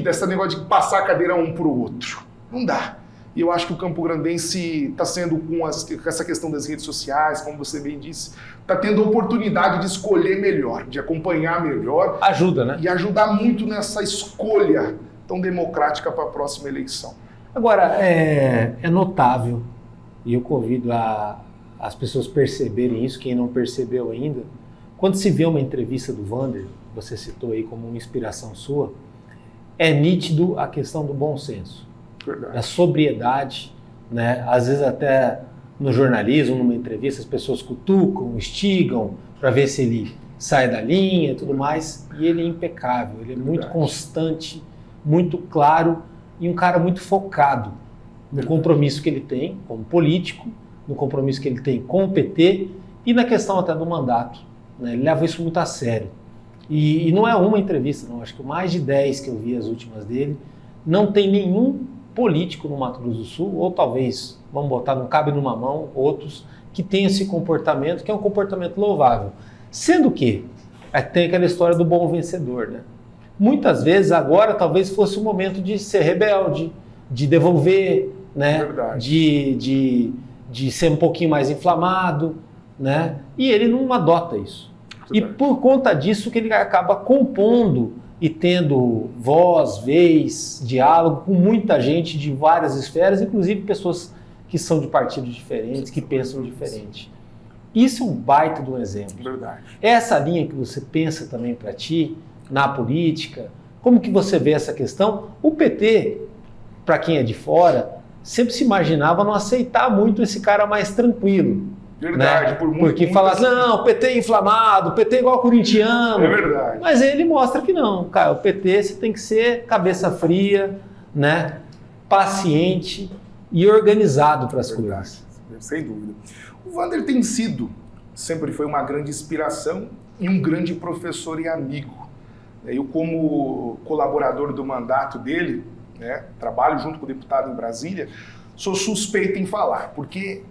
S2: dessa negócio de passar a cadeira um para o outro. Não dá. E eu acho que o campograndense está sendo, com essa questão das redes sociais, como você bem disse, está tendo a oportunidade de escolher melhor, de acompanhar melhor.
S1: Ajuda, né?
S2: E ajudar muito nessa escolha tão democrática para a próxima eleição.
S1: Agora, é notável, e eu convido as pessoas perceberem isso, quem não percebeu ainda, quando se vê uma entrevista do Wander, você citou aí como uma inspiração sua, é nítido a questão do bom senso.
S2: Verdade.
S1: Da sobriedade, né? Às vezes até no jornalismo, numa entrevista, as pessoas cutucam, instigam para ver se ele sai da linha e tudo mais, e ele é impecável, ele é muito constante, muito claro e um cara muito focado no compromisso que ele tem como político, no compromisso que ele tem com o PT e na questão até do mandato, né? Ele leva isso muito a sério. E não é uma entrevista, não, acho que mais de 10 que eu vi as últimas dele, não tem nenhum político no Mato Grosso do Sul, ou talvez, vamos botar, não cabe numa mão, outros, que tem esse comportamento, que é um comportamento louvável. Sendo que tem aquela história do bom vencedor, né? Muitas vezes agora talvez fosse o momento de ser rebelde, de devolver, né? De ser um pouquinho mais inflamado, né? E ele não adota isso. E por conta disso que ele acaba compondo e tendo voz, vez, diálogo com muita gente de várias esferas, inclusive pessoas que são de partidos diferentes, que pensam diferente. Isso é um baita de um exemplo.
S2: Verdade.
S1: Essa linha que você pensa também para ti, na política, como que você vê essa questão? O PT, para quem é de fora, sempre se imaginava não aceitar muito esse cara mais tranquilo.
S2: Verdade,
S1: né? Porque fala assim, não, o PT é inflamado, o PT é igual corintiano.
S2: É verdade.
S1: Mas ele mostra que não, cara, o PT você tem que ser cabeça fria, né? Paciente e organizado para as coisas.
S2: Sem dúvida. O Wander sempre foi uma grande inspiração e um grande professor e amigo. Eu, como colaborador do mandato dele, né, trabalho junto com o deputado em Brasília, sou suspeito em falar, porque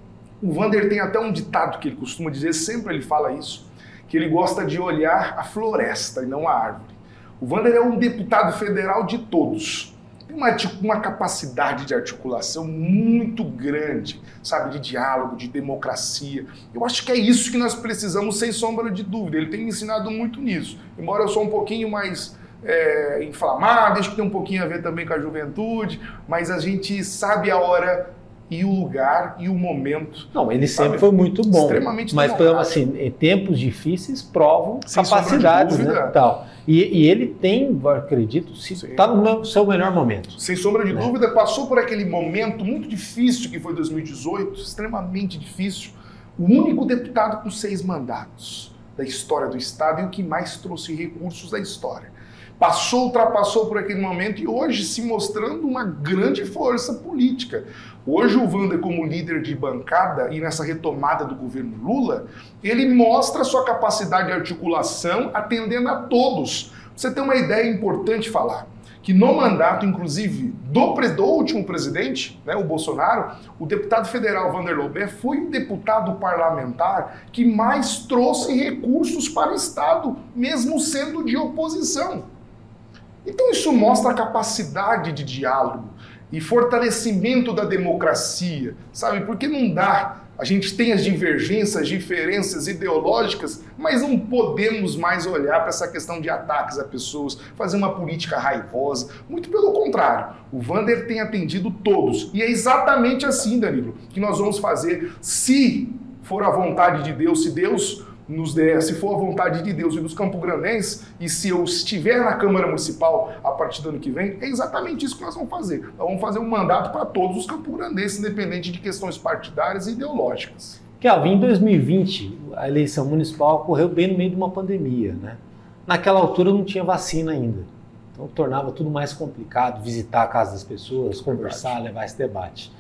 S2: o Wander tem até um ditado que ele costuma dizer, sempre ele fala isso, que ele gosta de olhar a floresta e não a árvore. O Wander é um deputado federal de todos. Tem uma capacidade de articulação muito grande, sabe, de diálogo, de democracia. Eu acho que é isso que nós precisamos, sem sombra de dúvida. Ele tem me ensinado muito nisso. Embora eu sou um pouquinho mais inflamado, acho que tem um pouquinho a ver também com a juventude, mas a gente sabe a hora e o lugar e o momento.
S1: Não, ele sempre foi muito bom.
S2: Extremamente
S1: mas, assim, em tempos difíceis provam capacidades, né? Tal. E ele tem, eu acredito, está no seu melhor momento.
S2: Sem sombra de dúvida, passou por aquele momento muito difícil que foi 2018, extremamente difícil. O único deputado com 6 mandatos da história do Estado e o que mais trouxe recursos da história. Ultrapassou por aquele momento e hoje se mostrando uma grande força política. Hoje o Wander, como líder de bancada e nessa retomada do governo Lula, ele mostra a sua capacidade de articulação atendendo a todos. Pra você ter uma ideia, é importante falar que no mandato, inclusive, do último presidente, né, o Bolsonaro, o deputado federal Wander Lobé foi o deputado parlamentar que mais trouxe recursos para o Estado, mesmo sendo de oposição. Então isso mostra a capacidade de diálogo e fortalecimento da democracia, sabe? Porque não dá, a gente tem as divergências, diferenças ideológicas, mas não podemos mais olhar para essa questão de ataques a pessoas, fazer uma política raivosa. Muito pelo contrário, o Wander tem atendido todos. E é exatamente assim, Danilo, que nós vamos fazer, se for a vontade de Deus, se Deus nos der, se for a vontade de Deus e dos campograndenses, e se eu estiver na Câmara Municipal a partir do ano que vem, é exatamente isso que nós vamos fazer. Nós vamos fazer um mandato para todos os campograndenses, independente de questões partidárias e ideológicas.
S1: Kelvin, em 2020, a eleição municipal ocorreu bem no meio de uma pandemia, né? Naquela altura não tinha vacina ainda, então tornava tudo mais complicado, visitar a casa das pessoas, conversar, levar esse debate.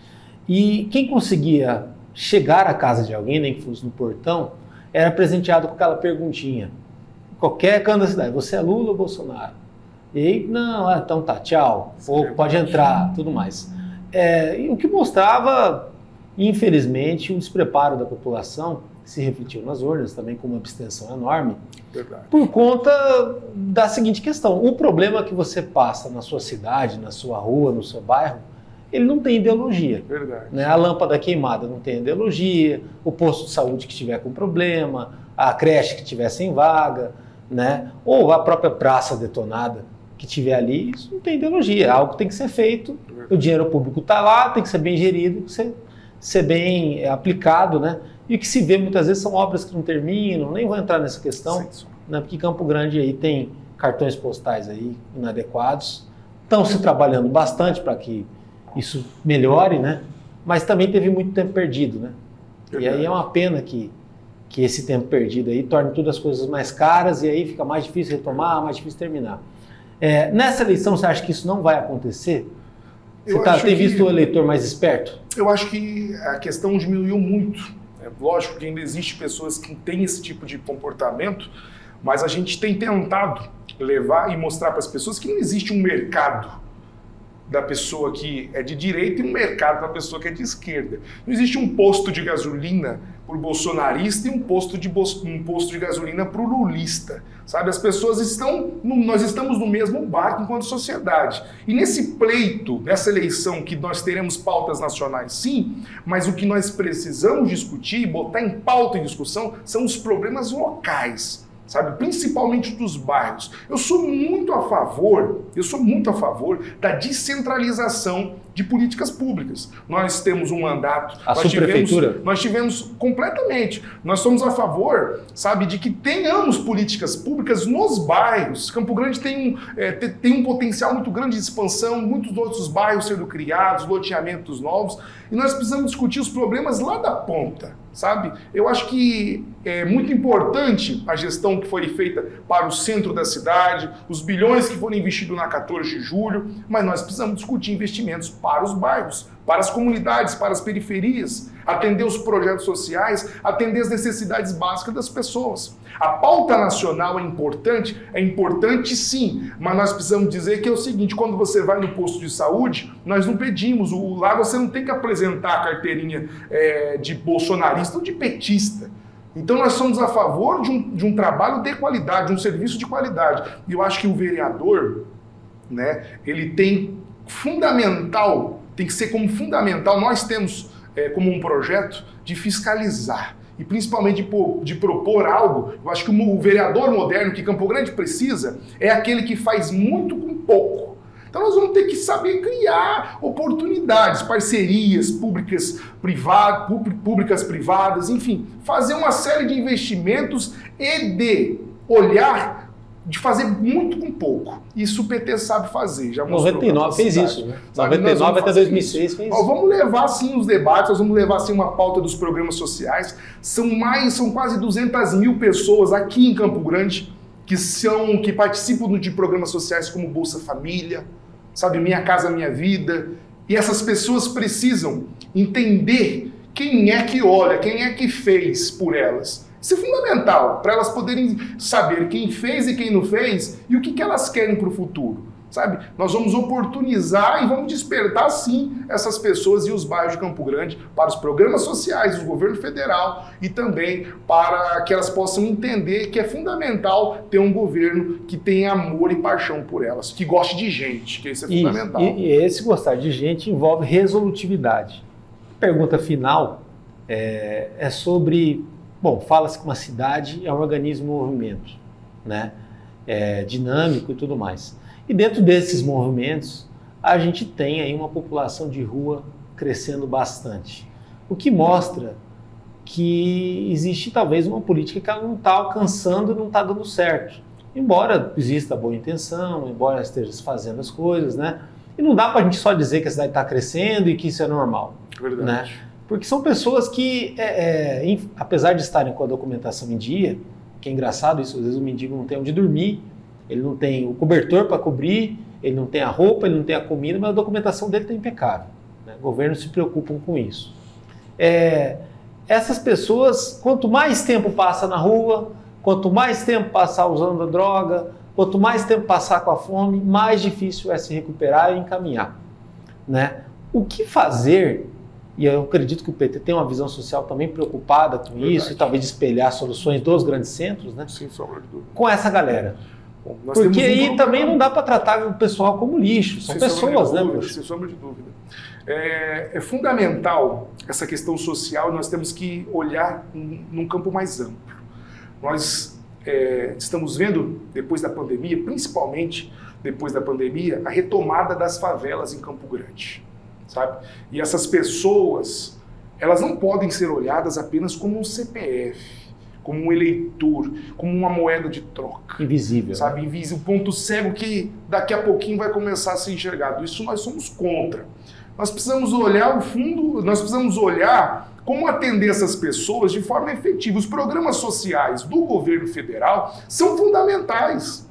S1: E quem conseguia chegar à casa de alguém, nem que fosse no portão, era presenteado com aquela perguntinha. Qualquer canto da cidade, você é Lula ou Bolsonaro? E aí, não, então tá, tchau. Ou pode entrar, tudo mais. O que mostrava, infelizmente, um despreparo da população, que se refletiu nas urnas, também com uma abstenção enorme, por conta da seguinte questão. O problema que você passa na sua cidade, na sua rua, no seu bairro, ele não tem ideologia.
S2: Verdade.
S1: Né? A lâmpada queimada não tem ideologia, o posto de saúde que estiver com problema, a creche que estiver sem vaga, né? Ou a própria praça detonada que estiver ali, isso não tem ideologia. Algo que tem que ser feito, o dinheiro público está lá, tem que ser bem gerido, ser bem aplicado, né? E o que se vê muitas vezes são obras que não terminam, nem vou entrar nessa questão, né? Porque Campo Grande aí tem cartões postais aí inadequados, estão se trabalhando bastante para que isso melhore, né? Mas também teve muito tempo perdido, né? E aí é uma pena que esse tempo perdido aí torne todas as coisas mais caras e aí fica mais difícil retomar, mais difícil terminar. Nessa eleição, você acha que isso não vai acontecer? Você tem visto o eleitor mais esperto?
S2: Eu acho que a questão diminuiu muito. É lógico que ainda existe pessoas que têm esse tipo de comportamento, mas a gente tem tentado levar e mostrar para as pessoas que não existe um mercado da pessoa que é de direita e um mercado para a pessoa que é de esquerda. Não existe um posto de gasolina para o bolsonarista e um posto de gasolina para o lulista. Sabe? As pessoas nós estamos no mesmo barco enquanto sociedade. E nesse pleito, nessa eleição que nós teremos pautas nacionais, sim, mas o que nós precisamos discutir, botar em pauta e discussão, são os problemas locais. Sabe, principalmente dos bairros. Eu sou muito a favor da descentralização de políticas públicas. Nós temos um mandato...
S1: A subprefeitura?
S2: Nós tivemos completamente. Nós somos a favor, sabe, de que tenhamos políticas públicas nos bairros. Campo Grande tem um potencial muito grande de expansão, muitos outros bairros sendo criados, loteamentos novos, e nós precisamos discutir os problemas lá da ponta. Sabe? Eu acho que é muito importante a gestão que foi feita para o centro da cidade, os bilhões que foram investidos na 14 de julho, mas nós precisamos discutir investimentos para os bairros, para as comunidades, para as periferias, atender os projetos sociais, atender as necessidades básicas das pessoas. A pauta nacional é importante sim, mas nós precisamos dizer que é o seguinte, quando você vai no posto de saúde, nós não pedimos, lá você não tem que apresentar a carteirinha de bolsonarista ou de petista. Então nós somos a favor de um trabalho de qualidade, de um serviço de qualidade. E eu acho que o vereador, né, ele tem que ser como fundamental, nós temos como um projeto de fiscalizar e principalmente de propor algo. Eu acho que o vereador moderno que Campo Grande precisa é aquele que faz muito com pouco. Então nós vamos ter que saber criar oportunidades, parcerias públicas, privadas, enfim, fazer uma série de investimentos e de olhar, de fazer muito com pouco. Isso o PT sabe fazer. Já
S1: 99 fez isso, né? 99 até 2006 fez isso.
S2: Vamos levar sim os debates, nós vamos levar sim uma pauta dos programas sociais. São quase 200 mil pessoas aqui em Campo Grande que participam de programas sociais como Bolsa Família, sabe, Minha Casa Minha Vida. E essas pessoas precisam entender quem é que olha, quem é que fez por elas. Isso é fundamental, para elas poderem saber quem fez e quem não fez e o que elas querem para o futuro, sabe? Nós vamos oportunizar e vamos despertar, sim, essas pessoas e os bairros de Campo Grande para os programas sociais do governo federal e também para que elas possam entender que é fundamental ter um governo que tenha amor e paixão por elas, que goste de gente, que isso é fundamental.
S1: E esse gostar de gente envolve resolutividade. A pergunta final é sobre... Bom, fala-se que uma cidade é um organismo em movimento, né? É dinâmico e tudo mais. E dentro desses movimentos, a gente tem aí uma população de rua crescendo bastante. O que mostra que existe talvez uma política que ela não está alcançando e não está dando certo. Embora exista boa intenção, embora esteja fazendo as coisas, né? E não dá para a gente só dizer que a cidade está crescendo e que isso é normal.
S2: Verdade.
S1: Né? Porque são pessoas que, apesar de estarem com a documentação em dia, que é engraçado isso, às vezes o mendigo não tem onde dormir, ele não tem o cobertor para cobrir, ele não tem a roupa, ele não tem a comida, mas a documentação dele está impecável. Né? O governo se preocupa com isso. Essas pessoas, quanto mais tempo passa na rua, quanto mais tempo passar usando a droga, quanto mais tempo passar com a fome, mais difícil é se recuperar e encaminhar. Né? O que fazer... E eu acredito que o PT tem uma visão social também preocupada com isso e talvez espelhar soluções dos grandes centros, né?
S2: Sem sombra de dúvida.
S1: Com essa galera. Bom, porque aí também não dá para tratar o pessoal como lixo, são pessoas, né?
S2: Sem sombra de dúvida. É fundamental essa questão social, nós temos que olhar num campo mais amplo. Nós estamos vendo, depois da pandemia, principalmente depois da pandemia, a retomada das favelas em Campo Grande. Sabe? E essas pessoas, elas não podem ser olhadas apenas como um CPF, como um eleitor, como uma moeda de troca.
S1: Invisível.
S2: Sabe?
S1: Né?
S2: Invisível, um ponto cego que daqui a pouquinho vai começar a ser enxergado. Isso nós somos contra. Nós precisamos olhar o fundo, nós precisamos olhar como atender essas pessoas de forma efetiva. Os programas sociais do governo federal são fundamentais.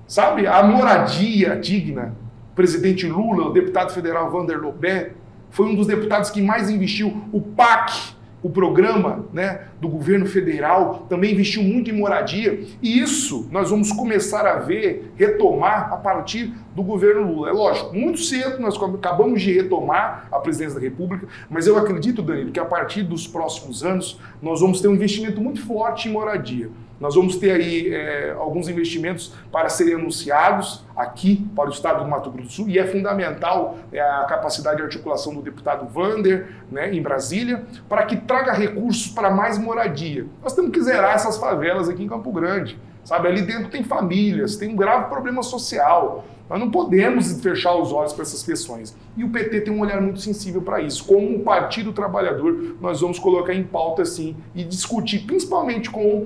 S2: Sabe? A moradia digna. O presidente Lula, o deputado federal Vander Lobé, foi um dos deputados que mais investiu. O PAC, o programa, né, do governo federal, também investiu muito em moradia. E isso nós vamos começar a ver, retomar a partir do governo Lula. É lógico, muito cedo nós acabamos de retomar a presidência da República, mas eu acredito, Danilo, que a partir dos próximos anos nós vamos ter um investimento muito forte em moradia. Nós vamos ter aí alguns investimentos para serem anunciados aqui para o estado do Mato Grosso do Sul, e é fundamental a capacidade de articulação do deputado Vander, né, em Brasília, para que traga recursos para mais moradia. Nós temos que zerar essas favelas aqui em Campo Grande, sabe? Ali dentro tem famílias, tem um grave problema social. Nós não podemos fechar os olhos para essas questões. E o PT tem um olhar muito sensível para isso. Como Partido Trabalhador, nós vamos colocar em pauta, sim, e discutir, principalmente com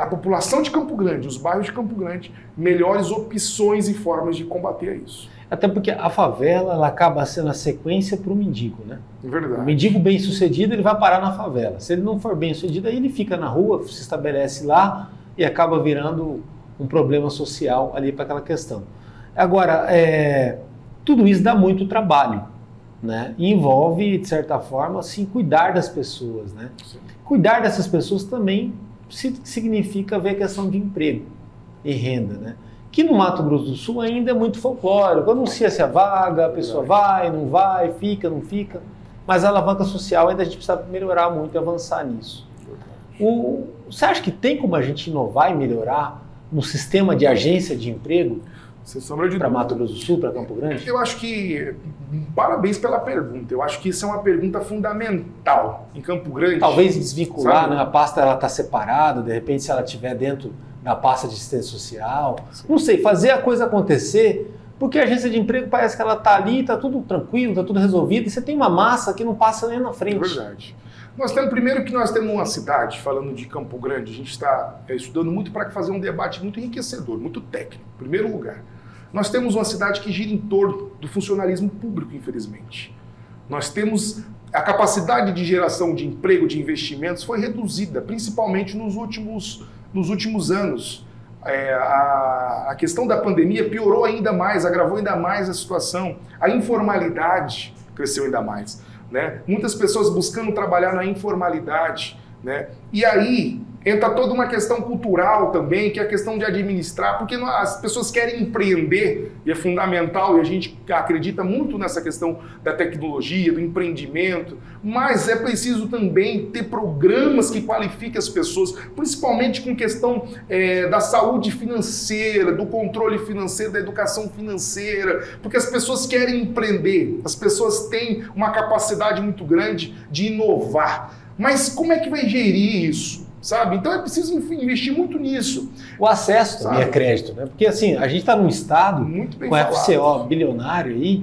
S2: a população de Campo Grande, os bairros de Campo Grande, melhores opções e formas de combater isso.
S1: Até porque a favela ela acaba sendo a sequência para o mendigo, né?
S2: É verdade.
S1: O mendigo bem-sucedido, ele vai parar na favela. Se ele não for bem-sucedido, aí ele fica na rua, se estabelece lá e acaba virando um problema social ali para aquela questão. Agora, tudo isso dá muito trabalho, né? E envolve, de certa forma, assim, cuidar das pessoas, né?
S2: Sim.
S1: Cuidar dessas pessoas também significa ver a questão de emprego e renda, né? Que no Mato Grosso do Sul ainda é muito folclórico. Anuncia-se a vaga, a pessoa vai, não vai, fica, não fica. Mas a alavanca social ainda a gente precisa melhorar muito e avançar nisso. Você acha que tem como a gente inovar e melhorar no sistema de agência de emprego para Mato Grosso do Sul, para Campo Grande?
S2: Eu acho que, parabéns pela pergunta, eu acho que isso é uma pergunta fundamental em Campo Grande.
S1: Talvez desvincular, né? A pasta está separada, de repente se ela estiver dentro da pasta de assistência social, sim, não sei, fazer a coisa acontecer, porque a agência de emprego parece que ela está ali, está tudo tranquilo, está tudo resolvido, e você tem uma massa que não passa nem na frente.
S2: É verdade. Nós temos, primeiro que nós temos uma cidade, falando de Campo Grande, a gente está estudando muito para fazer um debate muito enriquecedor, muito técnico. Em primeiro lugar, nós temos uma cidade que gira em torno do funcionalismo público, infelizmente. Nós temos a capacidade de geração de emprego, de investimentos, foi reduzida, principalmente nos últimos anos. A questão da pandemia piorou ainda mais, agravou ainda mais a situação. A informalidade cresceu ainda mais, né? Muitas pessoas buscando trabalhar na informalidade, né? E aí entra toda uma questão cultural também, que é a questão de administrar, porque as pessoas querem empreender, e é fundamental, e a gente acredita muito nessa questão da tecnologia, do empreendimento, mas é preciso também ter programas que qualifiquem as pessoas, principalmente com questão da saúde financeira, do controle financeiro, da educação financeira, porque as pessoas querem empreender, as pessoas têm uma capacidade muito grande de inovar. Mas como é que vai gerir isso? Sabe? Então é preciso investir muito nisso.
S1: O acesso também é crédito, né? Porque assim, a gente está num estado com FCO bilionário aí,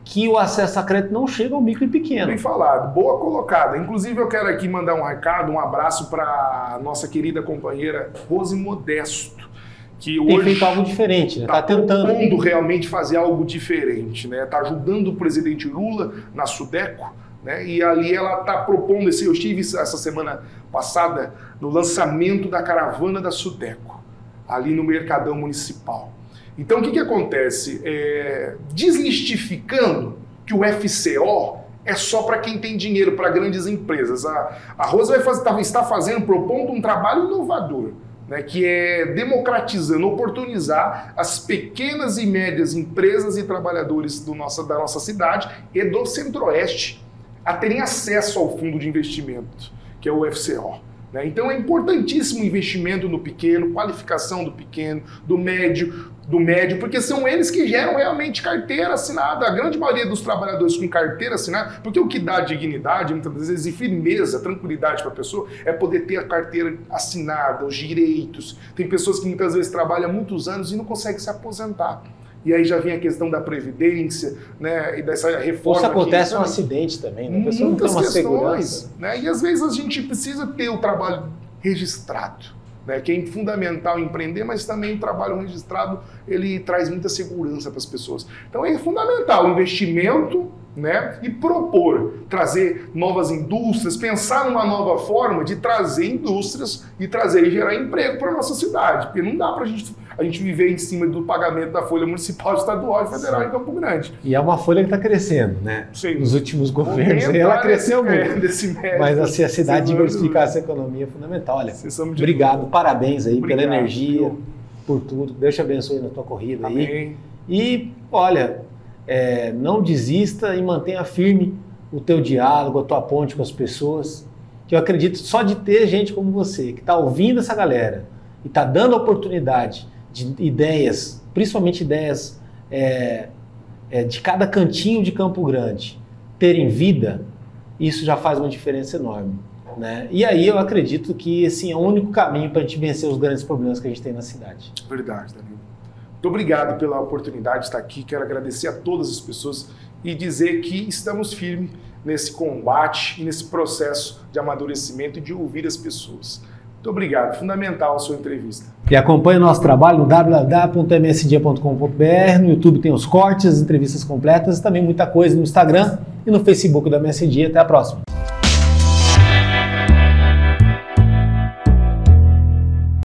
S1: que o acesso a crédito não chega ao micro e pequeno.
S2: Bem falado, boa colocada. Inclusive eu quero aqui mandar um recado, um abraço para nossa querida companheira Rose Modesto, que
S1: tem feito algo diferente, né?
S2: Está tentando realmente fazer algo diferente, né? Está ajudando o presidente Lula na Sudeco, né? E ali ela está propondo, eu estive essa semana passada no lançamento da caravana da Sudeco, ali no Mercadão Municipal. Então o que acontece? Desmistificando que o FCO é só para quem tem dinheiro, para grandes empresas. A Rosa está propondo um trabalho inovador, né, que é democratizando, oportunizar as pequenas e médias empresas e trabalhadores da nossa cidade e do Centro-Oeste a terem acesso ao fundo de investimento, que é o FCO. Né? Então é importantíssimo o investimento no pequeno, qualificação do pequeno, do médio, porque são eles que geram realmente carteira assinada. A grande maioria dos trabalhadores com carteira assinada, porque o que dá dignidade, muitas vezes, e firmeza, tranquilidade para a pessoa, é poder ter a carteira assinada, os direitos. Tem pessoas que muitas vezes trabalham muitos anos e não conseguem se aposentar. E aí já vem a questão da previdência, né, e dessa reforma.
S1: Ou se acontece um acidente também, né? A pessoa não tem uma segurança.
S2: Né? E às vezes a gente precisa ter o trabalho registrado, né, que é fundamental empreender, mas também o trabalho registrado ele traz muita segurança para as pessoas. Então é fundamental o investimento, né, e trazer novas indústrias, pensar numa nova forma de trazer indústrias e trazer e gerar emprego para a nossa cidade, porque não dá para a gente viver em cima do pagamento da folha municipal, estadual e federal em Campo Grande.
S1: E é uma folha que está crescendo, né?
S2: Sim.
S1: Nos últimos governos ela cresceu muito. Mas assim, a cidade diversificar essa economia é fundamental. Olha, obrigado, parabéns aí pela energia, por tudo. Deus te abençoe na tua corrida.
S2: Amém.
S1: Aí. E olha, não desista e mantenha firme o teu diálogo, a tua ponte com as pessoas, que eu acredito só de ter gente como você, que está ouvindo essa galera e está dando oportunidade de ideias, principalmente ideias de cada cantinho de Campo Grande, terem vida, isso já faz uma diferença enorme. Né? E aí eu acredito que assim, é o único caminho para a gente vencer os grandes problemas que a gente tem na cidade.
S2: Verdade, Danilo. Muito obrigado pela oportunidade de estar aqui. Quero agradecer a todas as pessoas e dizer que estamos firmes nesse combate e nesse processo de amadurecimento e de ouvir as pessoas. Muito obrigado. Fundamental a sua entrevista.
S1: E acompanhe o nosso trabalho no www.msdia.com.br. No YouTube tem os cortes, as entrevistas completas e também muita coisa no Instagram e no Facebook da MSD. Até a próxima.